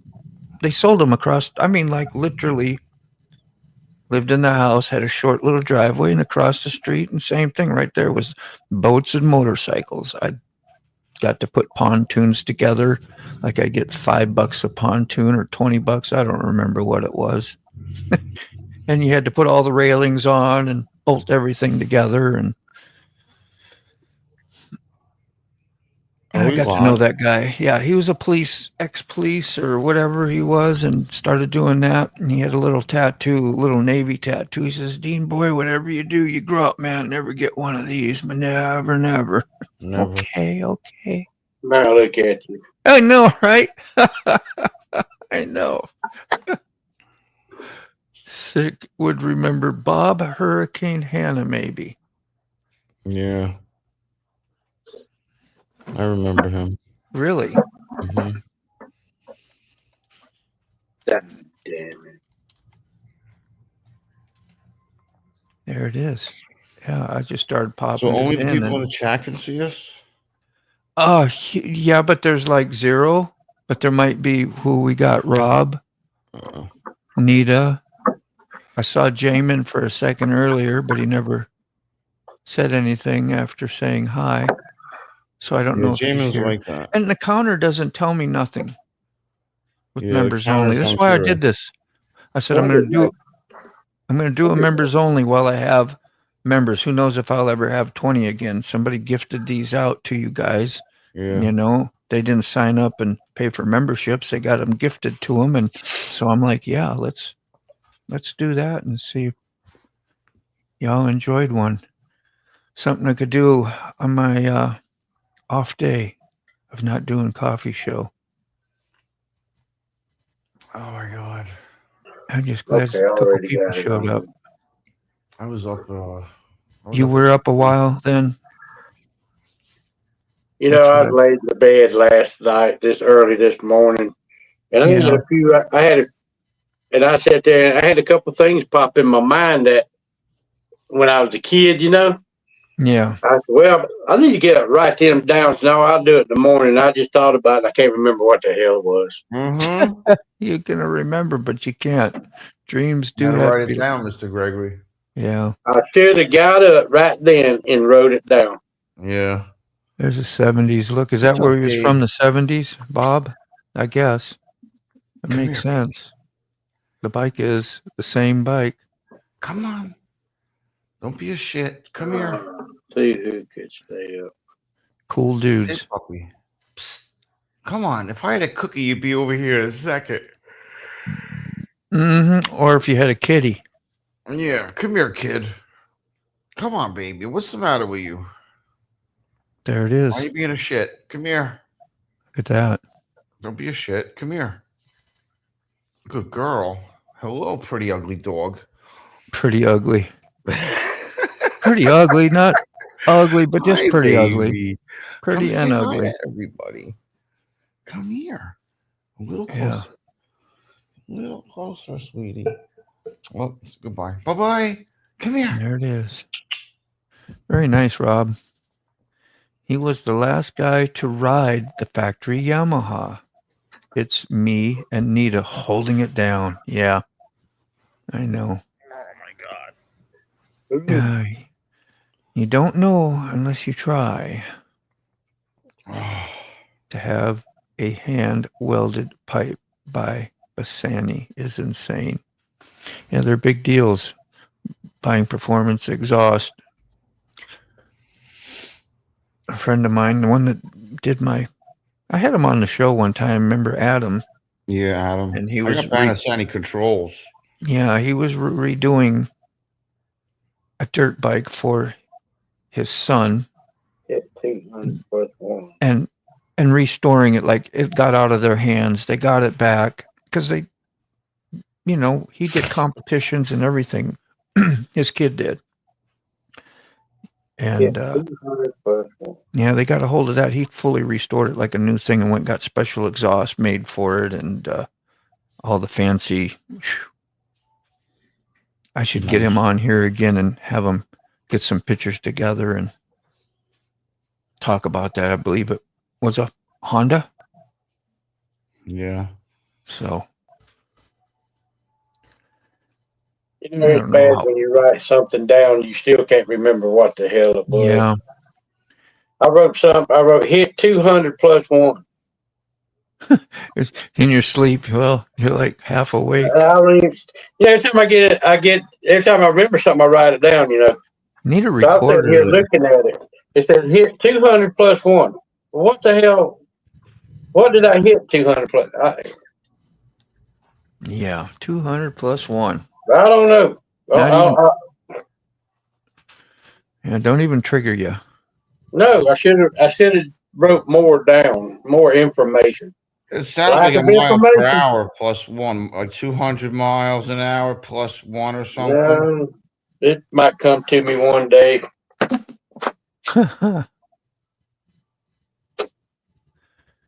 Speaker 1: they sold them across, I mean, like literally lived in the house, had a short little driveway, and across the street, and same thing right there was boats and motorcycles. I got to put pontoons together. Like I get $5 a pontoon or $20. I don't remember what it was. And you had to put all the railings on and bolt everything together. And I got to know that guy. Yeah, he was a ex-police or whatever he was, and started doing that. And he had a little tattoo, a little Navy tattoo. He says, "Dean boy, whatever you do, you grow up, man. Never get one of these, but never, never." Okay.
Speaker 2: Now look at you.
Speaker 1: I know, right? I know. Sick would remember Bob Hurricane Hannah, maybe.
Speaker 4: Yeah. I remember him.
Speaker 1: Really?
Speaker 4: Mm-hmm.
Speaker 2: Damn it.
Speaker 1: There it is. Yeah, I just started popping.
Speaker 4: So only
Speaker 1: it in
Speaker 4: people in the chat can see us?
Speaker 1: Yeah, but there's like 0. But there might be who we got. Rob, Nita. I saw Jamin for a second earlier, but he never said anything after saying hi. So I don't know if he's here.
Speaker 4: like that.
Speaker 1: And the counter doesn't tell me nothing with
Speaker 4: Yeah,
Speaker 1: members only. That's why I did this. I said I'm going to do a members only while I have members. Who knows if I'll ever have 20 again. Somebody gifted these out to you guys.
Speaker 4: Yeah.
Speaker 1: You know, they didn't sign up and pay for memberships. They got them gifted to them. And so I'm like, yeah, let's do that and see if y'all enjoyed one. Something I could do on my off day of not doing coffee show.
Speaker 4: Oh my God.
Speaker 1: I'm just glad a couple people showed up.
Speaker 4: I was up.
Speaker 1: You were up a while then?
Speaker 2: You know, I was laid in the bed last night, early this morning, and I had a few. And I sat there and I had a couple things pop in my mind that when I was a kid, you know.
Speaker 1: Yeah.
Speaker 2: I said, well, I need to write them down. So now I'll do it in the morning. I just thought about it. I can't remember what the hell it was.
Speaker 4: Mm-hmm.
Speaker 1: You're gonna remember, but you can't. Dreams do
Speaker 4: have
Speaker 1: have
Speaker 4: write
Speaker 1: to
Speaker 4: it down, Mr. Gregory.
Speaker 1: Yeah.
Speaker 2: I should have got up right then and wrote it down.
Speaker 4: Yeah.
Speaker 1: There's a 70s look. Is that where he was from, the 70s, Bob? I guess. That makes sense. The bike is the same bike.
Speaker 4: Come on. Don't be a shit. Come here.
Speaker 2: See who could stay up.
Speaker 1: Cool dudes.
Speaker 4: Hey, puppy. Psst. Come on. If I had a cookie, you'd be over here in a second.
Speaker 1: Mm-hmm. Or if you had a kitty.
Speaker 4: Yeah. Come here, kid. Come on, baby. What's the matter with you?
Speaker 1: There it is.
Speaker 4: Why are you being a shit? Come here.
Speaker 1: Look at that.
Speaker 4: Don't be a shit. Come here. Good girl. Hello, pretty ugly dog.
Speaker 1: Pretty ugly. Pretty ugly. Not ugly, but just pretty ugly. Pretty and ugly.
Speaker 4: Everybody. Come here. A little closer. A little closer, sweetie. Well, goodbye. Bye-bye. Come here.
Speaker 1: There it is. Very nice, Rob. He was the last guy to ride the factory Yamaha. It's me and Nita holding it down. Yeah, I know.
Speaker 3: Oh my god.
Speaker 1: Uh, you don't know unless you try to have a hand-welded pipe by Bassani is insane. Yeah, they're big deals. Buying performance exhaust. A friend of mine, the one that did I had him on the show one time. Remember Adam?
Speaker 4: Yeah, Adam.
Speaker 1: And he
Speaker 4: I
Speaker 1: was
Speaker 4: got Panasonic controls.
Speaker 1: Yeah, he was redoing a dirt bike for his son
Speaker 2: 1500 plus one.
Speaker 1: and restoring it. Like, it got out of their hands. They got it back because they, he did competitions and everything. His kid did. And
Speaker 2: 200 plus one.
Speaker 1: yeah, they got a hold of that. He fully restored it like a new thing and went and got special exhaust made for it and all the fancy. I should get him on here again and have him get some pictures together and talk about that. I believe it was a Honda.
Speaker 4: Yeah.
Speaker 1: So
Speaker 2: You know, it's bad when you write something down, you still can't remember what the hell it was.
Speaker 1: yeah,
Speaker 2: I wrote hit 200 plus one.
Speaker 1: in your sleep, well, you're like half awake.
Speaker 2: Every time every time I remember something, I write it down,
Speaker 1: Need a
Speaker 2: So I'm
Speaker 1: recorder.
Speaker 2: sitting here looking at it. It says hit 200 plus one. What the hell? What did I hit 200 plus?
Speaker 1: Yeah, 200 plus one.
Speaker 2: I don't know.
Speaker 1: Yeah, don't even trigger you.
Speaker 2: No, I should have wrote more down, more information.
Speaker 4: It sounds like a mile per hour plus one, like 200 miles an hour plus one or something.
Speaker 2: It might come to me one day.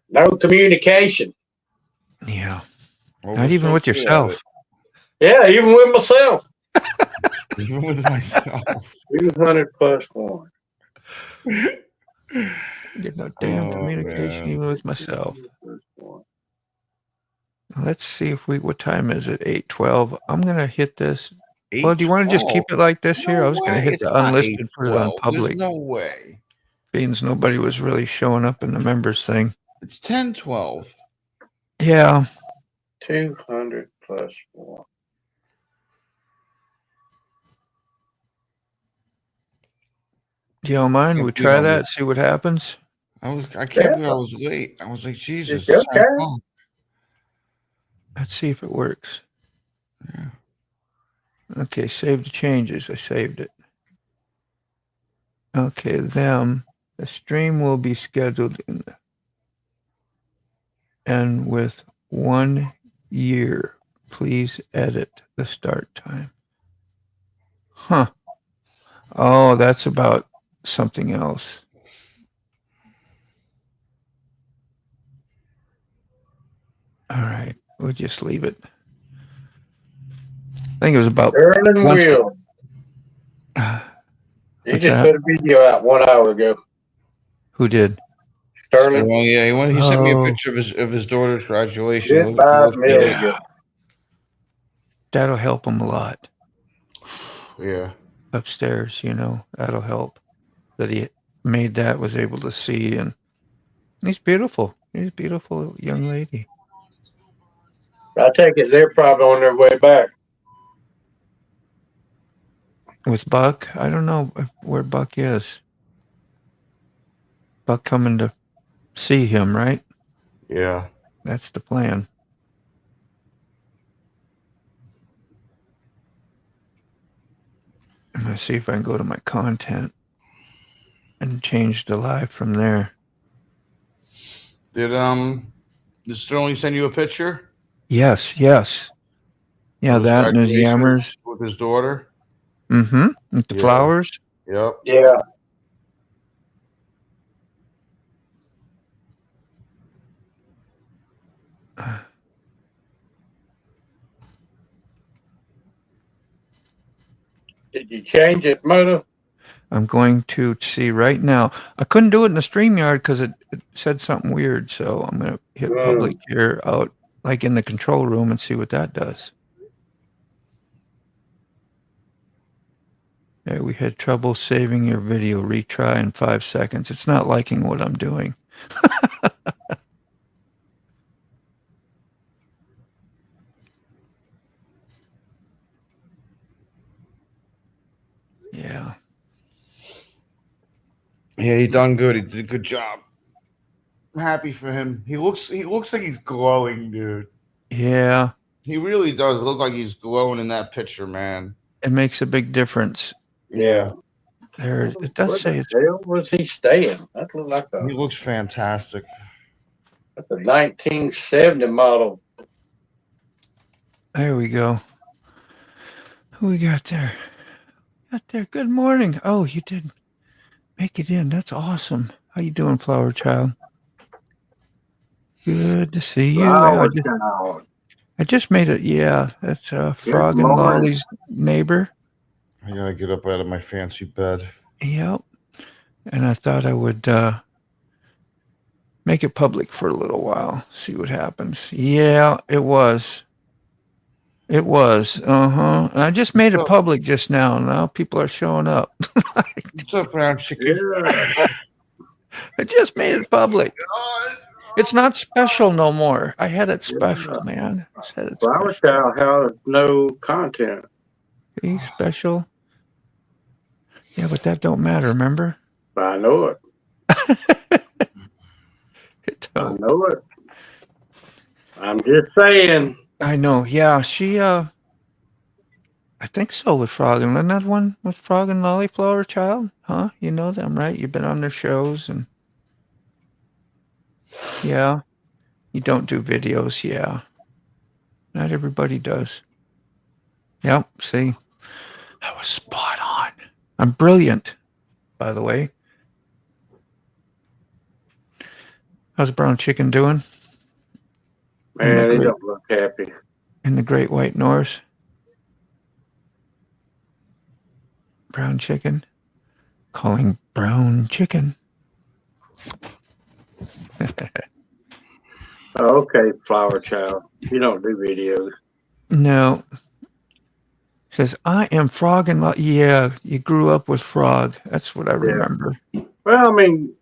Speaker 2: No communication.
Speaker 1: Yeah.
Speaker 4: Well,
Speaker 1: Not even with yourself.
Speaker 2: Yeah, even with myself.
Speaker 4: Even with myself.
Speaker 2: 200 plus one.
Speaker 1: Get no damn communication even with myself. Let's see what time is it? 8:12. I'm gonna hit this. Well, do you want to just keep it like this here? I was gonna hit the unlisted, put it on public.
Speaker 4: There's no way.
Speaker 1: Beans, nobody was really showing up in the members thing.
Speaker 4: It's 10:12.
Speaker 1: Yeah.
Speaker 2: 200 plus one.
Speaker 1: Do y'all mind? We try that, see what happens.
Speaker 4: I can't believe I was late. I was like, Jesus.
Speaker 2: Okay.
Speaker 1: Let's see if it works.
Speaker 4: Yeah.
Speaker 1: Okay, save the changes. I saved it. Okay, the stream will be scheduled and with 1 year. Please edit the start time. Huh. Oh, that's about something else. All right, we'll just leave it. I think it was about
Speaker 2: Sterling Will. You just put a video out 1 hour ago.
Speaker 1: Who did?
Speaker 2: Sterling.
Speaker 4: Well, yeah, he sent me a picture of his daughter's graduation.
Speaker 2: Yeah.
Speaker 1: That'll help him a lot.
Speaker 4: Yeah.
Speaker 1: Upstairs, that'll help. That he made that, was able to see, and he's beautiful. He's a beautiful young lady.
Speaker 2: I take it they're probably on their way back.
Speaker 1: With Buck, I don't know where Buck is. Buck coming to see him, right?
Speaker 4: Yeah.
Speaker 1: That's the plan. I'm going to see if I can go to my content and change the live from there.
Speaker 4: Did Sterling send you a picture?
Speaker 1: Yes. Yeah, that and his yammers.
Speaker 4: With his daughter?
Speaker 1: Mm-hmm. With the flowers?
Speaker 4: Yep.
Speaker 2: Yeah. Did you change it, Moto?
Speaker 1: I'm going to see right now. I couldn't do it in the StreamYard because it said something weird. So I'm going to hit public here out like in the control room and see what that does. Hey, we had trouble saving your video. Retry in 5 seconds. It's not liking what I'm doing. Yeah.
Speaker 4: Yeah, he done good. He did a good job. I'm happy for him. He looks like he's glowing, dude.
Speaker 1: Yeah.
Speaker 4: He really does look like he's glowing in that picture, man.
Speaker 1: It makes a big difference.
Speaker 4: Yeah.
Speaker 1: There, it does say it's.
Speaker 2: Where was he staying? That looked like
Speaker 4: He looks fantastic.
Speaker 2: that's a 1970 model.
Speaker 1: There we go. Who we got there? Good morning. Oh, you did make it in. That's awesome. How you doing, Flower Child? Good to see you. I just made it. Yeah, that's Frog and Lolly's neighbor.
Speaker 4: I gotta get up out of my fancy bed.
Speaker 1: Yep. And I thought I would make it public for a little while. See what happens. Yeah, it was. It was. And I just made it public just now. Now people are showing up.
Speaker 4: What's up, brown chicken?
Speaker 1: I just made it public. It's not special no more. I had it special, man. I said it's
Speaker 2: Flower Child has no content.
Speaker 1: He's special. Yeah, but that don't matter, remember?
Speaker 2: I know it. I know it. I'm just saying.
Speaker 1: I know. Yeah, she I think so with Frog and isn't that one with Frog and Lolly Flower Child? Huh? You know them, right? You've been on their shows and yeah. You don't do videos, yeah. Not everybody does. Yep, see. I was spot on. I'm brilliant, by the way. How's Brown Chicken doing?
Speaker 2: Man, he don't look happy.
Speaker 1: In the Great White North. Brown Chicken. Calling Brown Chicken.
Speaker 2: Okay, Flower Child. You don't do videos.
Speaker 1: No. Says, I am Frog and yeah, you grew up with Frog. That's what I remember.
Speaker 2: Well, I mean,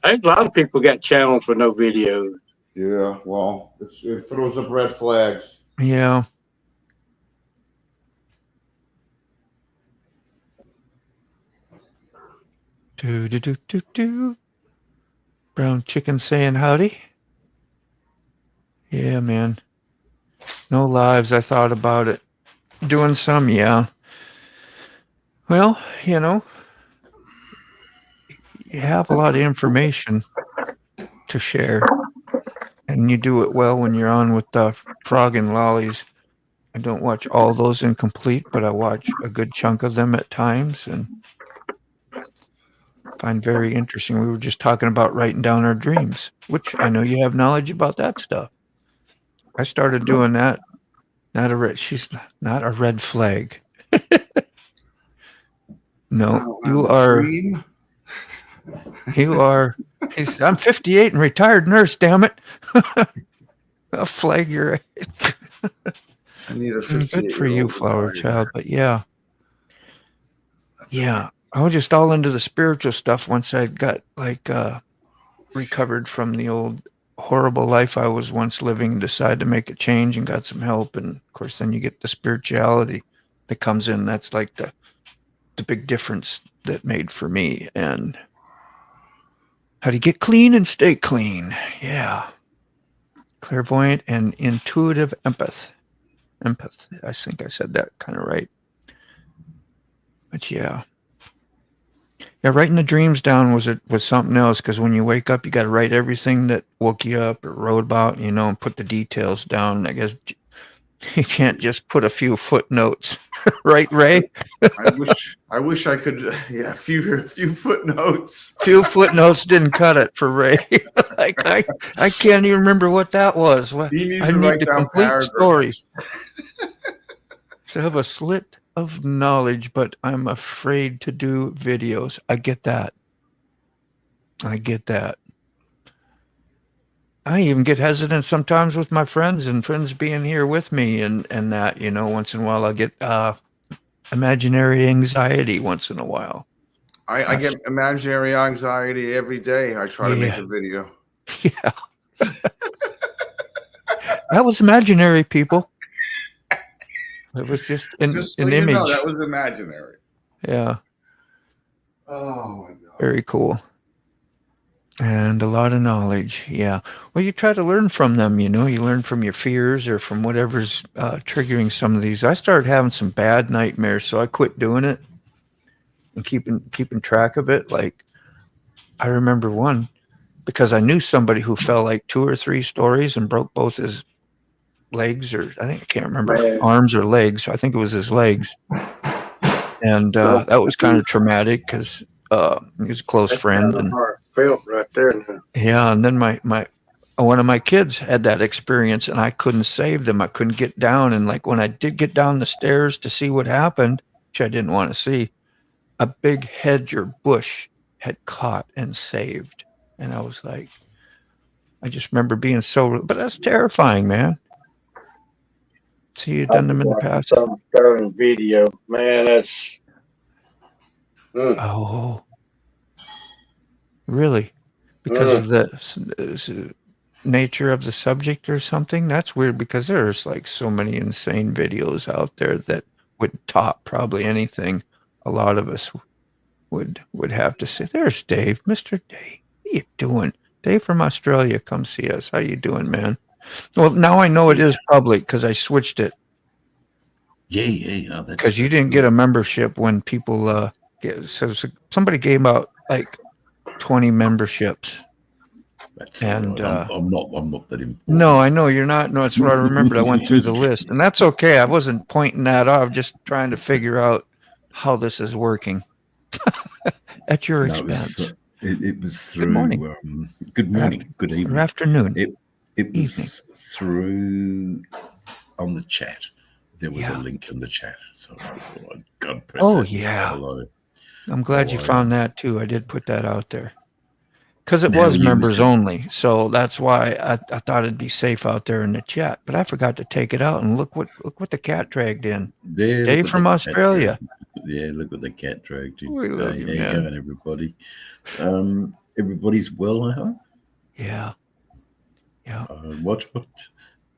Speaker 2: a lot of people got channels with no videos.
Speaker 4: Yeah, well, it throws up red flags.
Speaker 1: Yeah. Do. Brown Chicken saying howdy. Yeah, man. No lives. I thought about it. Doing some, yeah. Well, you know, you have a lot of information to share, and you do it well when you're on with the Frog and Lollies. I don't watch all those incomplete, but I watch a good chunk of them at times, and find very interesting. We were just talking about writing down our dreams, which I know you have knowledge about that stuff. I started doing that. She's not a red flag. No, you are. You are. I'm 58 and retired nurse. Damn it! I'll flag your.
Speaker 4: I need a 58.
Speaker 1: Good for you, Flower Child. But yeah, I was just all into the spiritual stuff once I got recovered from the old horrible life I was once living, decided to make a change and got some help. And of course, then you get the spirituality that comes in. That's like the big difference that made for me. And how to get clean and stay clean. Yeah. Clairvoyant and intuitive empath. I think I said that kind of right. But yeah. Yeah, writing the dreams down was something else, because when you wake up, you got to write everything that woke you up or wrote about, and put the details down. I guess you can't just put a few footnotes, right, Ray?
Speaker 4: I wish I could. Yeah, a few footnotes.
Speaker 1: Few footnotes didn't cut it for Ray. I can't even remember what that was.
Speaker 4: He needs
Speaker 1: I
Speaker 4: to
Speaker 1: need
Speaker 4: write
Speaker 1: the
Speaker 4: down
Speaker 1: complete
Speaker 4: paragraphs.
Speaker 1: story. So have a slit of knowledge, but I'm afraid to do videos. I get that. I get that. I even get hesitant sometimes with my friends and friends being here with me and that, once in a while I'll get imaginary anxiety once in a while.
Speaker 5: I get imaginary anxiety every day. I try to make a video.
Speaker 1: Yeah. That was imaginary, people. It was just an image.
Speaker 5: That was imaginary.
Speaker 1: Yeah.
Speaker 5: Oh my God.
Speaker 1: Very cool. And a lot of knowledge. Yeah. Well, you try to learn from them, you learn from your fears or from whatever's triggering some of these. I started having some bad nightmares, so I quit doing it and keeping track of it. Like, I remember one because I knew somebody who fell like 2 or 3 stories and broke both his legs, or I can't remember, arms or legs. I think it was his legs. And that was kind of traumatic because he was a close friend. And
Speaker 2: felt right there now.
Speaker 1: Yeah, and then my one of my kids had that experience, and I couldn't save them. I couldn't get down, and like when I did get down the stairs to see what happened, which I didn't want to see, a big hedge or bush had caught and saved, and I was like, I just remember being but that's terrifying, man. So you've done them in the past.
Speaker 2: Some starting video, man. That's.
Speaker 1: Oh. Really? Because of the nature of the subject or something? That's weird because there's like so many insane videos out there that would top probably anything a lot of us would have to say. There's Dave, Mr. Dave. What are you doing? Dave from Australia, come see us. How you doing, man? Well, now I know it is public because I switched it.
Speaker 6: Yeah.
Speaker 1: Because you didn't get a membership when people so somebody gave out like 20 memberships. And
Speaker 6: right. I'm not that important.
Speaker 1: No, I know you're not. No, it's what I remembered. I went through the list, and that's okay. I wasn't pointing that out. Just trying to figure out how this is working at your expense.
Speaker 6: It was through.
Speaker 1: Good morning.
Speaker 6: Good morning. Good evening.
Speaker 1: Or afternoon.
Speaker 6: It was through on the chat. There was a link in the chat, so I thought I'd go press that and say hello.
Speaker 1: I'm glad you found that too. I did put that out there because it was members only. So that's why I thought it'd be safe out there in the chat. But I forgot to take it out and look what the cat dragged in. Dave from Australia.
Speaker 6: Yeah, look what the cat dragged in.
Speaker 1: We love you,
Speaker 6: how you going, everybody? Everybody's well, I hope.
Speaker 1: Yeah.
Speaker 6: Watch what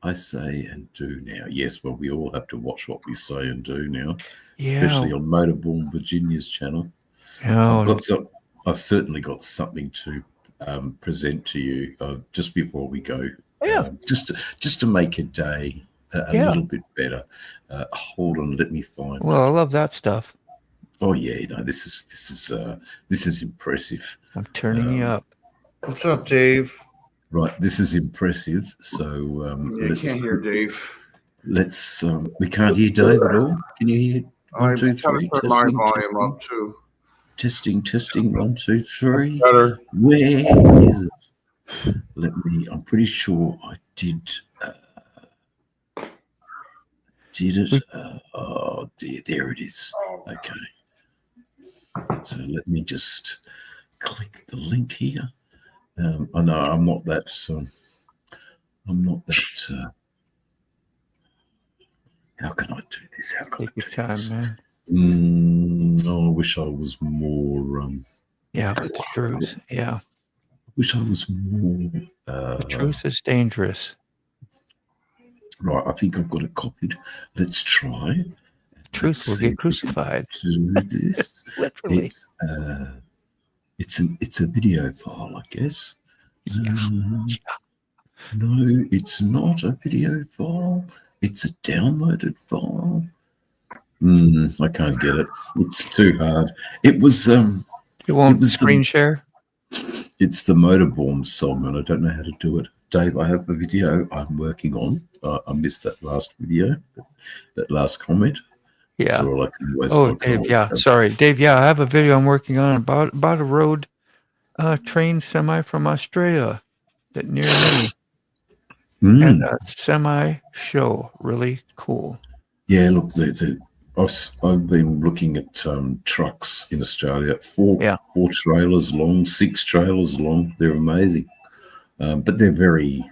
Speaker 6: I say and do now. Yes, well, we all have to watch what we say and do now, especially on Motorborn Virginia's channel. I've certainly got something to present to you just before we go. Just to make a day a little bit better. Hold on, let me find.
Speaker 1: Well, I love that stuff.
Speaker 6: Oh yeah, this is impressive.
Speaker 1: I'm turning you up.
Speaker 5: What's up, Dave?
Speaker 6: Right, this is impressive. So
Speaker 5: I can't hear Dave.
Speaker 6: Let's. We can't hear Dave at all. Can you hear? 1, 2, 3.
Speaker 5: Turn my volume up too.
Speaker 6: Testing. 1, 2, 3.
Speaker 5: Better.
Speaker 6: Where is it? I'm pretty sure I did. Did it? Oh dear, there it is. Okay. So let me just click the link here. I know I'm not that. How can I do this? How can
Speaker 1: Take
Speaker 6: I
Speaker 1: your
Speaker 6: do
Speaker 1: time,
Speaker 6: this?
Speaker 1: man.
Speaker 6: I wish I was more.
Speaker 1: The truth. Yeah.
Speaker 6: Wish I was more.
Speaker 1: The truth is dangerous.
Speaker 6: Right, I think I've got it copied. Let's try.
Speaker 1: The truth will get crucified.
Speaker 6: Do this.
Speaker 1: Literally.
Speaker 6: It's a video file, I guess. No, it's not a video file. It's a downloaded file. I can't get it. It's too hard. It was.
Speaker 1: It won't screen share.
Speaker 6: It's the Motorborn song, and I don't know how to do it. Dave, I have a video I'm working on. I missed that last video, that last comment.
Speaker 1: Yeah.
Speaker 6: So I can always
Speaker 1: Dave. Yeah. Sorry, Dave. Yeah, I have a video I'm working on about a road train semi from Australia that near me. And a semi show. Really cool.
Speaker 6: Yeah, look, I've been looking at trucks in Australia, four trailers long, 6 trailers long. They're amazing, but they're very,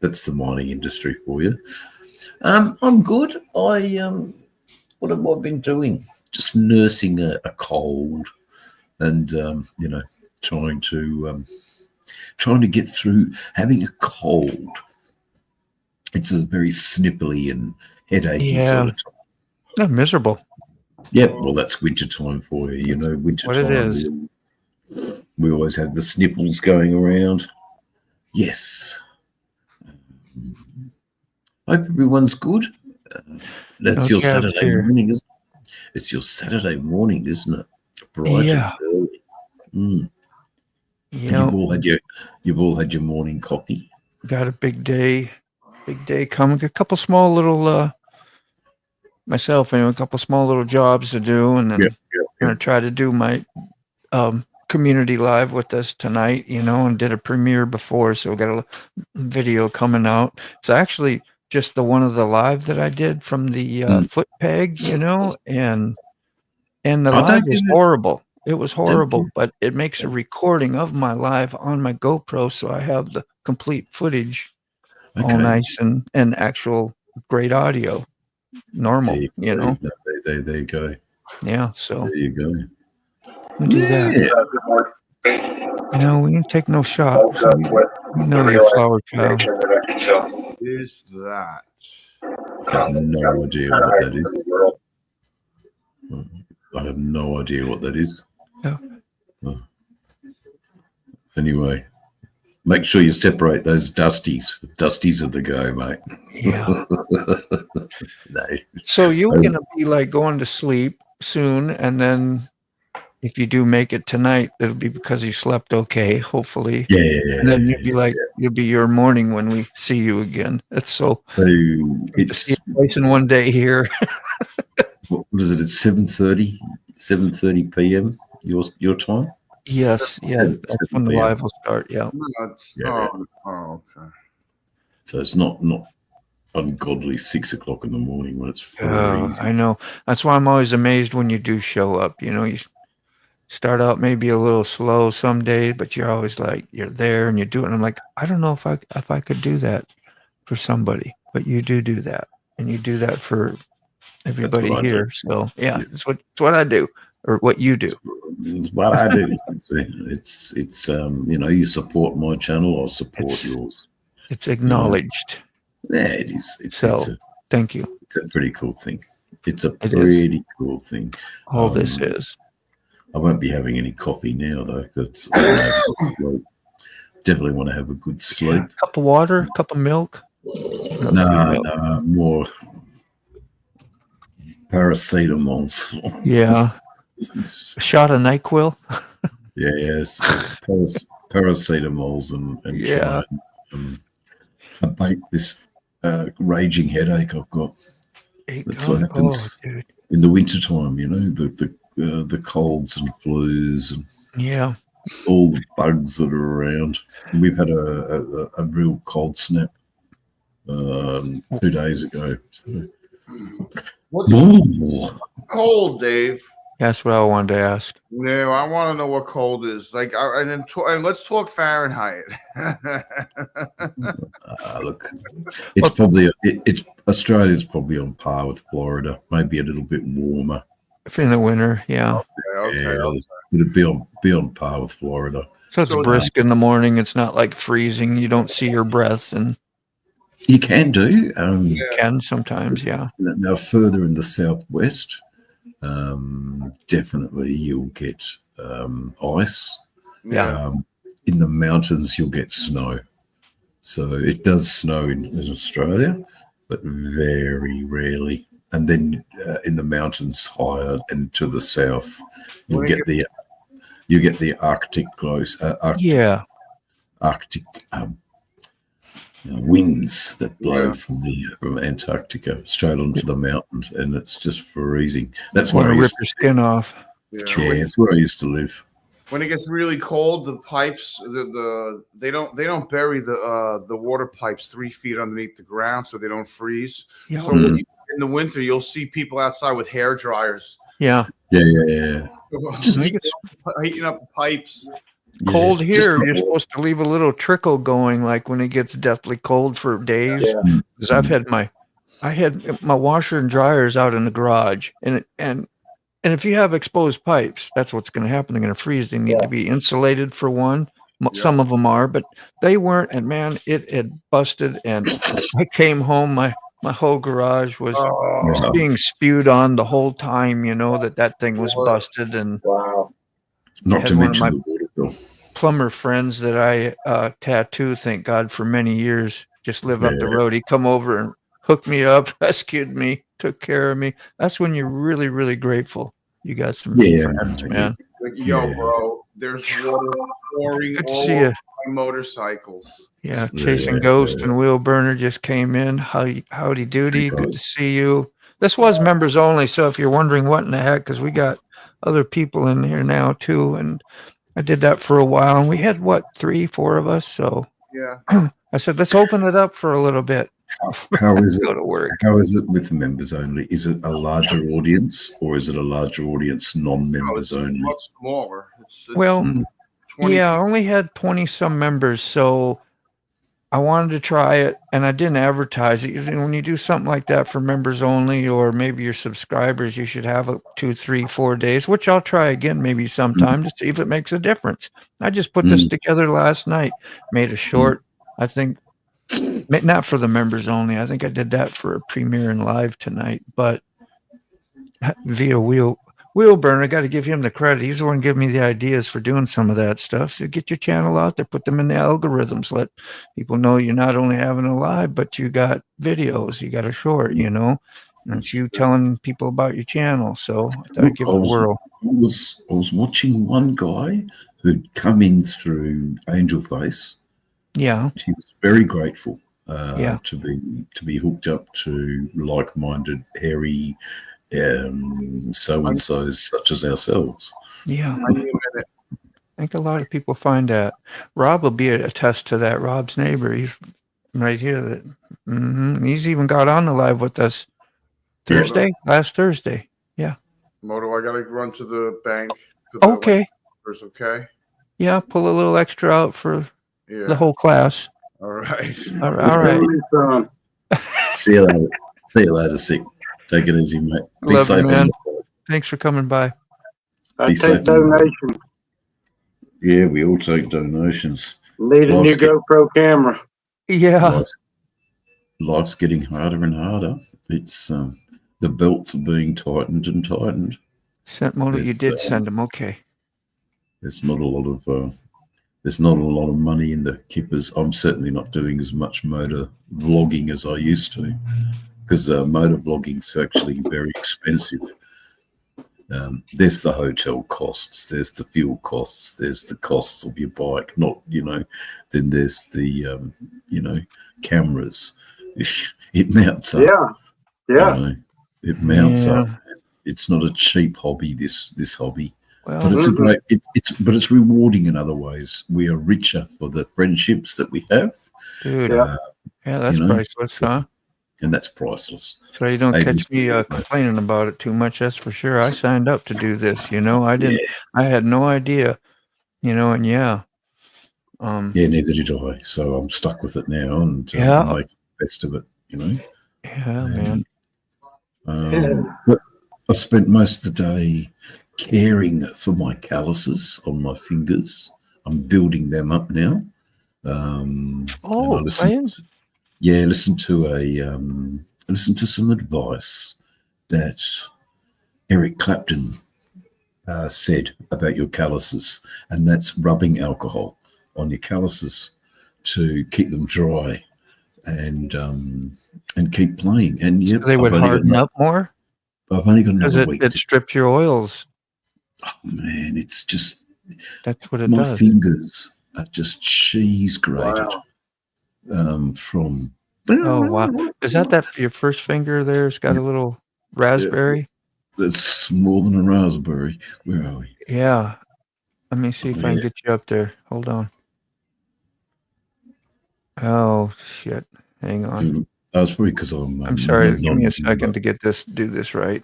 Speaker 6: that's the mining industry for you. I'm good. What have I been doing? Just nursing a cold, and trying to get through having a cold. It's a very snipply and headachy sort of time.
Speaker 1: Oh, miserable.
Speaker 6: Yep, well, that's winter time for you. Winter
Speaker 1: What
Speaker 6: time.
Speaker 1: it is.
Speaker 6: We always have the snipples going around. Yes. Hope everyone's good. That's your Saturday morning, isn't it? It's your Saturday morning, isn't it? Bright and early. Mm. You've all had your morning coffee.
Speaker 1: Got a big day coming. A couple small little myself anyway, a couple small little jobs to do, and then I'm gonna try to do my community live with us tonight, and did a premiere before, so we got a video coming out. It's actually just one of the live that I did from the foot peg, and the live was horrible. It was horrible, but it makes a recording of my live on my GoPro, so I have the complete footage, all nice and actual great audio, normal,
Speaker 6: There you go.
Speaker 1: Yeah, so
Speaker 6: there you go.
Speaker 1: We do that. We didn't take no shot. So we know you're a flower child.
Speaker 5: Is that?
Speaker 6: I have no idea what that is. I have no idea what that is.
Speaker 1: Yeah.
Speaker 6: Anyway, make sure you separate those dusties. Dusties are the go, mate.
Speaker 1: Yeah.
Speaker 6: No.
Speaker 1: So you're going to be like going to sleep soon, and then if you do make it tonight, it'll be because you slept okay, hopefully.
Speaker 6: Yeah.
Speaker 1: And then you'll be like, it'll be your morning when we see you again. It's so
Speaker 6: it's
Speaker 1: twice in one day here.
Speaker 6: What is it? It's 7:30 p.m. your time.
Speaker 1: Yes, that's when the live will start. Yeah.
Speaker 5: Okay.
Speaker 6: So it's not ungodly 6 o'clock in the morning when it's freezing.
Speaker 1: I know. That's why I'm always amazed when you do show up. You start out maybe a little slow some days, but you're always like, you're there and you do it. And I'm like, I don't know if I could do that for somebody, but you do that, and you do that for everybody here. So it's what I do, or what you do.
Speaker 6: It's what I do. It's you support my channel, I'll support yours.
Speaker 1: It's acknowledged.
Speaker 6: Yeah, it is.
Speaker 1: Thank you.
Speaker 6: It's a pretty cool thing. It's a pretty cool thing.
Speaker 1: All this is.
Speaker 6: I won't be having any coffee now, though. Because definitely want to have a good sleep.
Speaker 1: A cup of water, a cup of milk.
Speaker 6: No, more paracetamols.
Speaker 1: Yeah. A shot of NyQuil.
Speaker 6: Yes, paracetamols and try and abate this raging headache I've got. That's what happens in the wintertime, the colds and flus and all the bugs that are around. And we've had a real cold snap 2 days ago. So.
Speaker 5: What's cold, Dave?
Speaker 1: That's what I wanted to ask.
Speaker 5: No, I want to know what cold is. Like, and let's talk Fahrenheit.
Speaker 6: Look, it's probably Australia's probably on par with Florida, maybe a little bit warmer.
Speaker 1: If in the winter,
Speaker 6: Would it be on par with Florida?
Speaker 1: So it's brisk in the morning. It's not like freezing. You don't see your breath, and
Speaker 6: you can do.
Speaker 1: You can sometimes,
Speaker 6: Now further in the southwest. Definitely you'll get ice. In the mountains you'll get snow. So it does snow in Australia, but very rarely. And then in the mountains higher and to the south, you get the Arctic Arctic winds that blow from Antarctica straight onto the mountains, and it's just freezing. That's where I
Speaker 1: rip your skin off.
Speaker 6: It's where I used to live.
Speaker 5: When it gets really cold, the pipes they don't bury the water pipes 3 feet underneath the ground so they don't freeze. So when you in the winter, you'll see people outside with hair dryers.
Speaker 1: Yeah.
Speaker 6: Yeah.
Speaker 5: Just heating up the pipes.
Speaker 1: Cold here, you're supposed to leave a little trickle going, like when it gets deathly cold for days. Because I had my washer and dryers out in the garage, and if you have exposed pipes, that's what's going to happen. They're going to freeze. They need to be insulated for one. Some of them are, but they weren't. And man, it had busted. And I came home, my whole garage was just being spewed on the whole time. You know that thing was busted. And
Speaker 6: not to mention the water bill.
Speaker 1: Plumber friends that I tattoo, thank God, for many years, just live up the road. He come over and hooked me up, rescued me, took care of me. That's when you're really, really grateful. You got some friends, man.
Speaker 5: Yo, bro, there's water pouring all over my motorcycles.
Speaker 1: Yeah, Chasing Ghost and Wheel Burner just came in. Howdy doody, good to see you. This was members only, so if you're wondering what in the heck, because we got other people in here now too, and I did that for a while, and we had 3, 4 of us. So I said, let's open it up for a little bit.
Speaker 6: How is it?
Speaker 1: Go to work.
Speaker 6: How is it with members only? Is it a larger audience, or is it a larger audience non-members only?
Speaker 5: Much smaller. It's
Speaker 1: well, 20. I only had 20 some members, so I wanted to try it, and I didn't advertise it. When you do something like that for members only, or maybe your subscribers, you should have 2, 3, 4 days, which I'll try again maybe sometime to see if it makes a difference. I just put this together last night, made a short. I think not for the members only. I think I did that for a premiere and live tonight, but via Wheelburn, I got to give him the credit. He's the one giving me the ideas for doing some of that stuff. So get your channel out there, put them in the algorithms, let people know you're not only having a live, but you got videos, you got a short, and it's you telling people about your channel. So I thought I'd give it a whirl.
Speaker 6: I was watching one guy who'd come in through Angel Face.
Speaker 1: Yeah,
Speaker 6: he was very grateful to be hooked up to like-minded, hairy so-and-sos such as ourselves.
Speaker 1: Yeah, I think a lot of people find that. Rob will be attest to that. Rob's neighbor, he's right here. He's even got on the live with us last Thursday. Yeah.
Speaker 5: Moto, I gotta run to the bank.
Speaker 1: Okay.
Speaker 5: Okay.
Speaker 1: Yeah, pull a little extra out for the whole class.
Speaker 5: All right.
Speaker 1: All right.
Speaker 6: See you later. See you later, Sick. Take it easy, mate. Be
Speaker 1: Love
Speaker 6: safe,
Speaker 1: you, man. Thanks for coming by.
Speaker 2: I take donations.
Speaker 6: Yeah, we all take donations.
Speaker 2: Need a new GoPro camera.
Speaker 1: Yeah.
Speaker 6: Life's getting harder and harder. It's the belts are being tightened and tightened.
Speaker 1: Sent Moto, you did send them. Okay.
Speaker 6: There's not a lot of money in the kippers. I'm certainly not doing as much motor vlogging as I used to, because motor vlogging is actually very expensive. There's the hotel costs, there's the fuel costs, there's the costs of your bike. Then there's the cameras. It mounts up. It mounts up. It's not a cheap hobby. This hobby. Well, but it's a great. It's rewarding in other ways. We are richer for the friendships that we have.
Speaker 1: Dude, that's priceless, huh?
Speaker 6: And that's priceless.
Speaker 1: So you don't catch me complaining about it too much. That's for sure. I signed up to do this. I didn't. I had no idea. And
Speaker 6: neither did I. So I'm stuck with it now, and make the best of it.
Speaker 1: Yeah,
Speaker 6: man. But I spent most of the day caring for my calluses on my fingers. I'm building them up now. Listen to some advice that Eric Clapton said about your calluses, and that's rubbing alcohol on your calluses to keep them dry and keep playing. And
Speaker 1: so they would harden up more.
Speaker 6: I've only got another week.
Speaker 1: It strips your oils.
Speaker 6: Oh man, it's just
Speaker 1: that's what it
Speaker 6: does.
Speaker 1: My
Speaker 6: fingers are just cheese grated. From
Speaker 1: is that your first finger there? It's got a little raspberry.
Speaker 6: That's more than a raspberry. Where are we?
Speaker 1: Yeah, let me see if I can get you up there. Hold on. Oh shit! Hang on.
Speaker 6: That's probably because I'm
Speaker 1: sorry. Give me a second to do this right.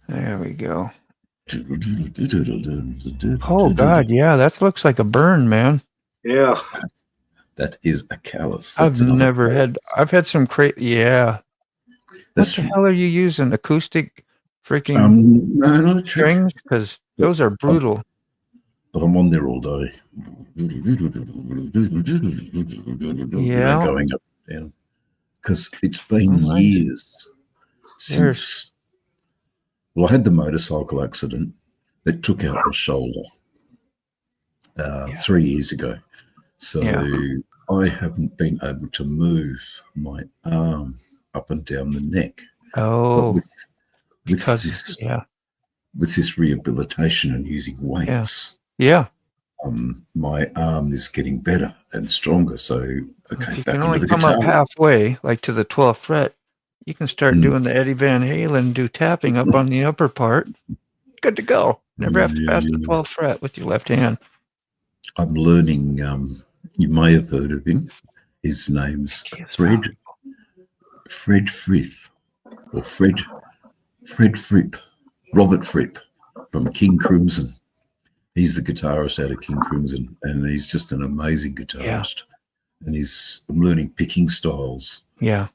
Speaker 1: There we go. Oh God, yeah, that looks like a burn, man.
Speaker 2: Yeah.
Speaker 6: That is a callus.
Speaker 1: I've had some yeah. What the hell are you using? Acoustic freaking
Speaker 6: no,
Speaker 1: strings? Because those are brutal.
Speaker 6: But I'm on there all day.
Speaker 1: Yeah.
Speaker 6: Going up and down. Because it's been years since. Well, I had the motorcycle accident that took out my shoulder 3 years ago. So I haven't been able to move my arm up and down the neck.
Speaker 1: Oh,
Speaker 6: but with this rehabilitation and using weights, my arm is getting better and stronger. So I came back onto the guitar. You can only come up
Speaker 1: halfway, like to the 12th fret. You can start doing the Eddie Van Halen, do tapping up on the upper part. Good to go. Never have to pass the 12th fret with your left hand.
Speaker 6: I'm learning. You may have heard of him. His name's Fred Frith, or Fred Fripp, Robert Fripp from King Crimson. He's the guitarist out of King Crimson, and he's just an amazing guitarist. And I'm learning picking styles.
Speaker 1: Yeah.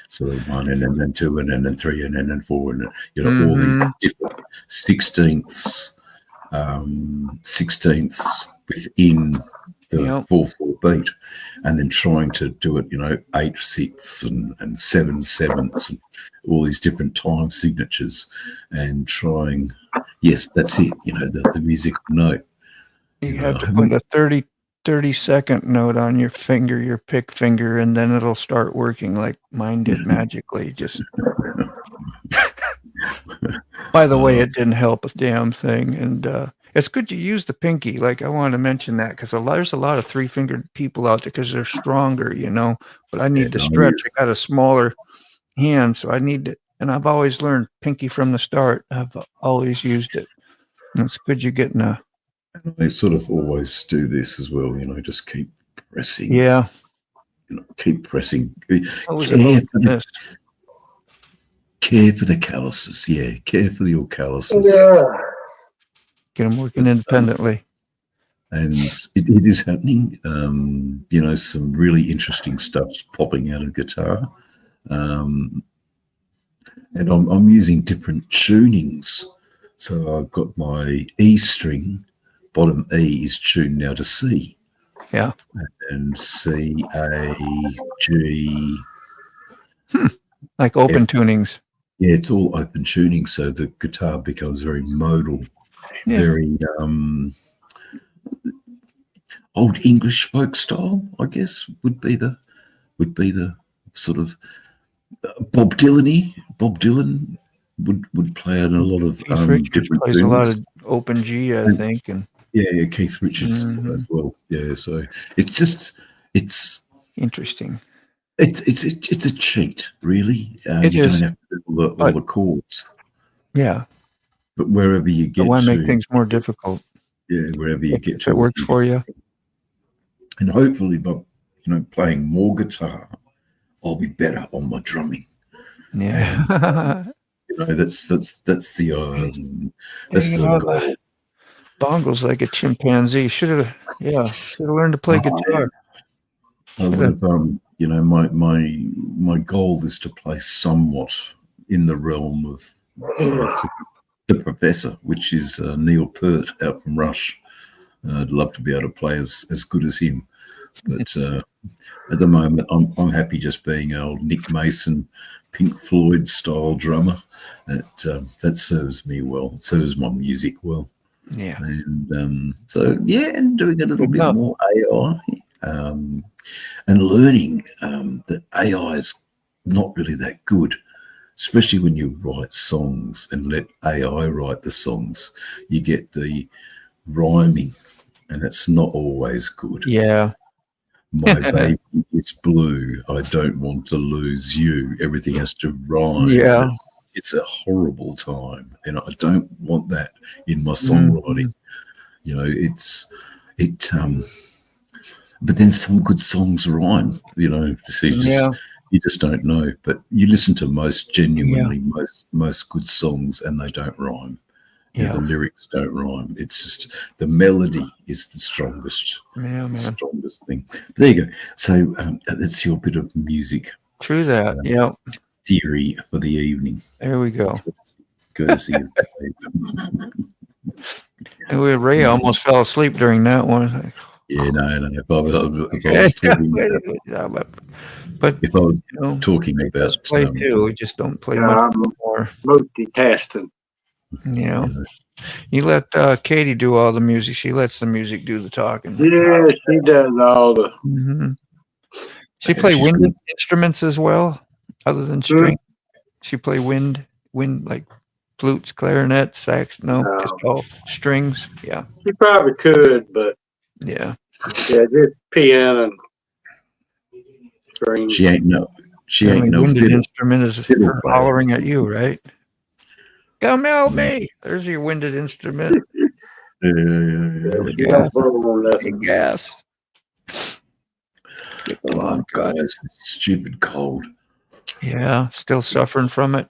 Speaker 6: So 1 and then 2 and then 3 and then 4 and all these different sixteenths within the 4/4 beat, and then trying to do it 8/6 and 7/7 and all these different time signatures, and trying that's it, the musical note.
Speaker 1: You have to put a 30-second note on your finger, your pick finger, and then it'll start working like mine did magically. Just by the way, it didn't help a damn thing. And it's good you use the pinky. Like, I wanted to mention that because there's a lot of 3-fingered people out there because they're stronger, but I need to stretch. I got a smaller hand, so I need to, and I've always learned pinky from the start. I've always used it. And it's good you're getting a.
Speaker 6: I sort of always do this as well, just keep pressing.
Speaker 1: Yeah.
Speaker 6: Keep pressing.
Speaker 1: Care
Speaker 6: for the calluses. Yeah, care for your calluses.
Speaker 2: Yeah.
Speaker 1: Get them working independently.
Speaker 6: And it is happening. Some really interesting stuff's popping out of guitar. And I'm using different tunings. So I've got my E string. Bottom E is tuned now to C.
Speaker 1: Yeah.
Speaker 6: And C, A, G.
Speaker 1: Like open tunings.
Speaker 6: Yeah, it's all open tuning. So the guitar becomes very modal, very old English folk style, I guess, would be the sort of Bob Dylan-y. Bob Dylan would play in a lot of different
Speaker 1: plays tunes. A lot of open G, I think, and
Speaker 6: Keith Richards as well. Yeah, so it's
Speaker 1: interesting.
Speaker 6: It's a cheat, really. You don't have to do all the chords.
Speaker 1: Yeah,
Speaker 6: but wherever you get,
Speaker 1: why make things more difficult?
Speaker 6: Yeah, wherever you get to,
Speaker 1: it works for you.
Speaker 6: And hopefully, by playing more guitar, I'll be better on my drumming.
Speaker 1: Yeah.
Speaker 6: And, that's the goal.
Speaker 1: Bongles like a chimpanzee. Should have learned to play guitar.
Speaker 6: I would have, my goal is to play somewhat in the realm of the Professor, which is Neil Peart out from Rush. I'd love to be able to play as good as him, but at the moment I'm happy just being an old Nick Mason, Pink Floyd style drummer. That serves me well. It serves my music well.
Speaker 1: Yeah.
Speaker 6: And and doing a little bit more AI, and learning that AI is not really that good, especially when you write songs and let AI write the songs. You get the rhyming, and it's not always good.
Speaker 1: Yeah.
Speaker 6: My baby is blue. I don't want to lose you. Everything has to rhyme.
Speaker 1: Yeah.
Speaker 6: It's a horrible time, and I don't want that in my songwriting. but then some good songs rhyme. You know, so you just don't know. But you listen to most most good songs, and they don't rhyme. Yeah, the lyrics don't rhyme. It's just the melody is the strongest, strongest thing. But there you go. So that's your bit of music.
Speaker 1: True that.
Speaker 6: Theory for the evening.
Speaker 1: There we go.
Speaker 6: Courtesy of
Speaker 1: and Ray almost fell asleep during that one.
Speaker 6: Yeah, no. If I was talking about
Speaker 1: play too, we just don't play much more.
Speaker 2: Multitasking.
Speaker 1: You let Katie do all the music. She lets the music do the talking.
Speaker 2: Yeah, she does all the.
Speaker 1: She play wind instruments as well, other than string. She play wind like flutes, clarinet, sax. No, just all strings. Yeah,
Speaker 2: she probably could, but just piano and strings.
Speaker 6: She ain't no
Speaker 1: winded instrument is her hollering at you, right? Come help me! There's your winded instrument. Gas.
Speaker 6: Oh, guys, this stupid cold.
Speaker 1: Yeah, still suffering from it.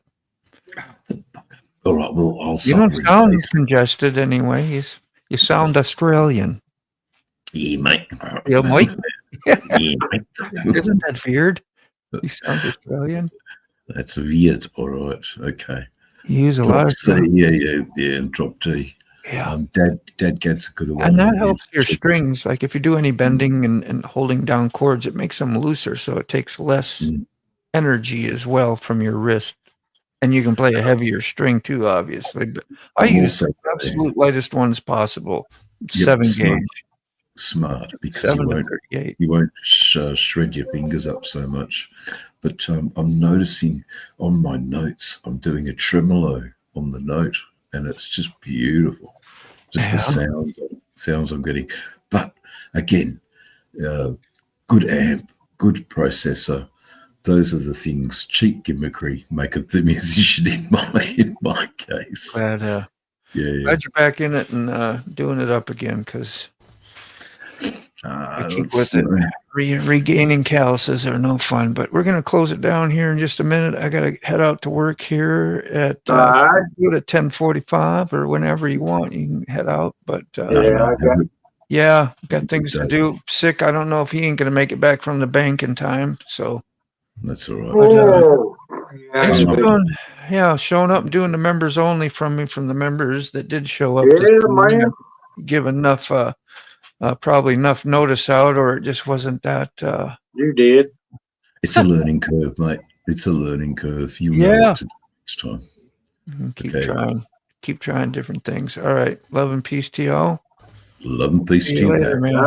Speaker 6: All right, well, I'll.
Speaker 1: You don't sound congested anyway. You sound Australian.
Speaker 6: Yeah, mate.
Speaker 1: Yeah, mate. Isn't that weird? He sounds Australian.
Speaker 6: That's weird. All right, okay.
Speaker 1: You use a lot of
Speaker 6: and drop T.
Speaker 1: Yeah.
Speaker 6: Dad gets a good one.
Speaker 1: And that helps your strings. Like if you do any bending and holding down chords, it makes them looser, so it takes less energy as well from your wrist. And you can play a heavier string too, obviously. But I use the absolute lightest ones possible. 7 gauge.
Speaker 6: Smart, because you won't shred your fingers up so much. But I'm noticing on my notes, I'm doing a tremolo on the note, and it's just beautiful. Just the sounds I'm getting. But again, good amp, good processor. Those are the things. Cheap gimmickry make of the musician in my case.
Speaker 1: Glad you're back in it and doing it up again, because I keep with it. Regaining calluses are no fun. But we're going to close it down here in just a minute. I got to head out to work here at 10:45 or whenever you want. You can head out. But got things to do. Sick. I don't know if he ain't going to make it back from the bank in time. So
Speaker 6: that's all right.
Speaker 1: Thanks for doing, showing up and doing the members only from the members that did show up. Give enough. Probably enough notice out, or it just wasn't that.
Speaker 2: You did.
Speaker 6: It's a learning curve, mate. It's a learning curve. You know what to do next time.
Speaker 1: Keep trying different things. All right. Love and peace to y'all.
Speaker 6: Love and peace to you,
Speaker 1: later, man.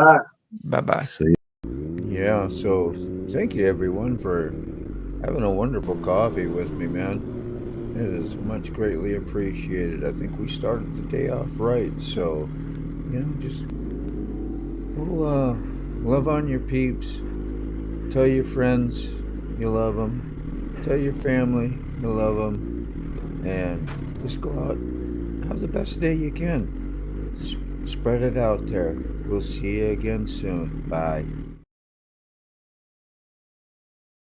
Speaker 1: Bye.
Speaker 6: See you.
Speaker 7: Yeah. So thank you, everyone, for having a wonderful coffee with me, man. It is much greatly appreciated. I think we started the day off right. So, just. Love on your peeps. Tell your friends you love them. Tell your family you love them. And just go out and have the best day you can. Spread it out there. We'll see you again soon. Bye.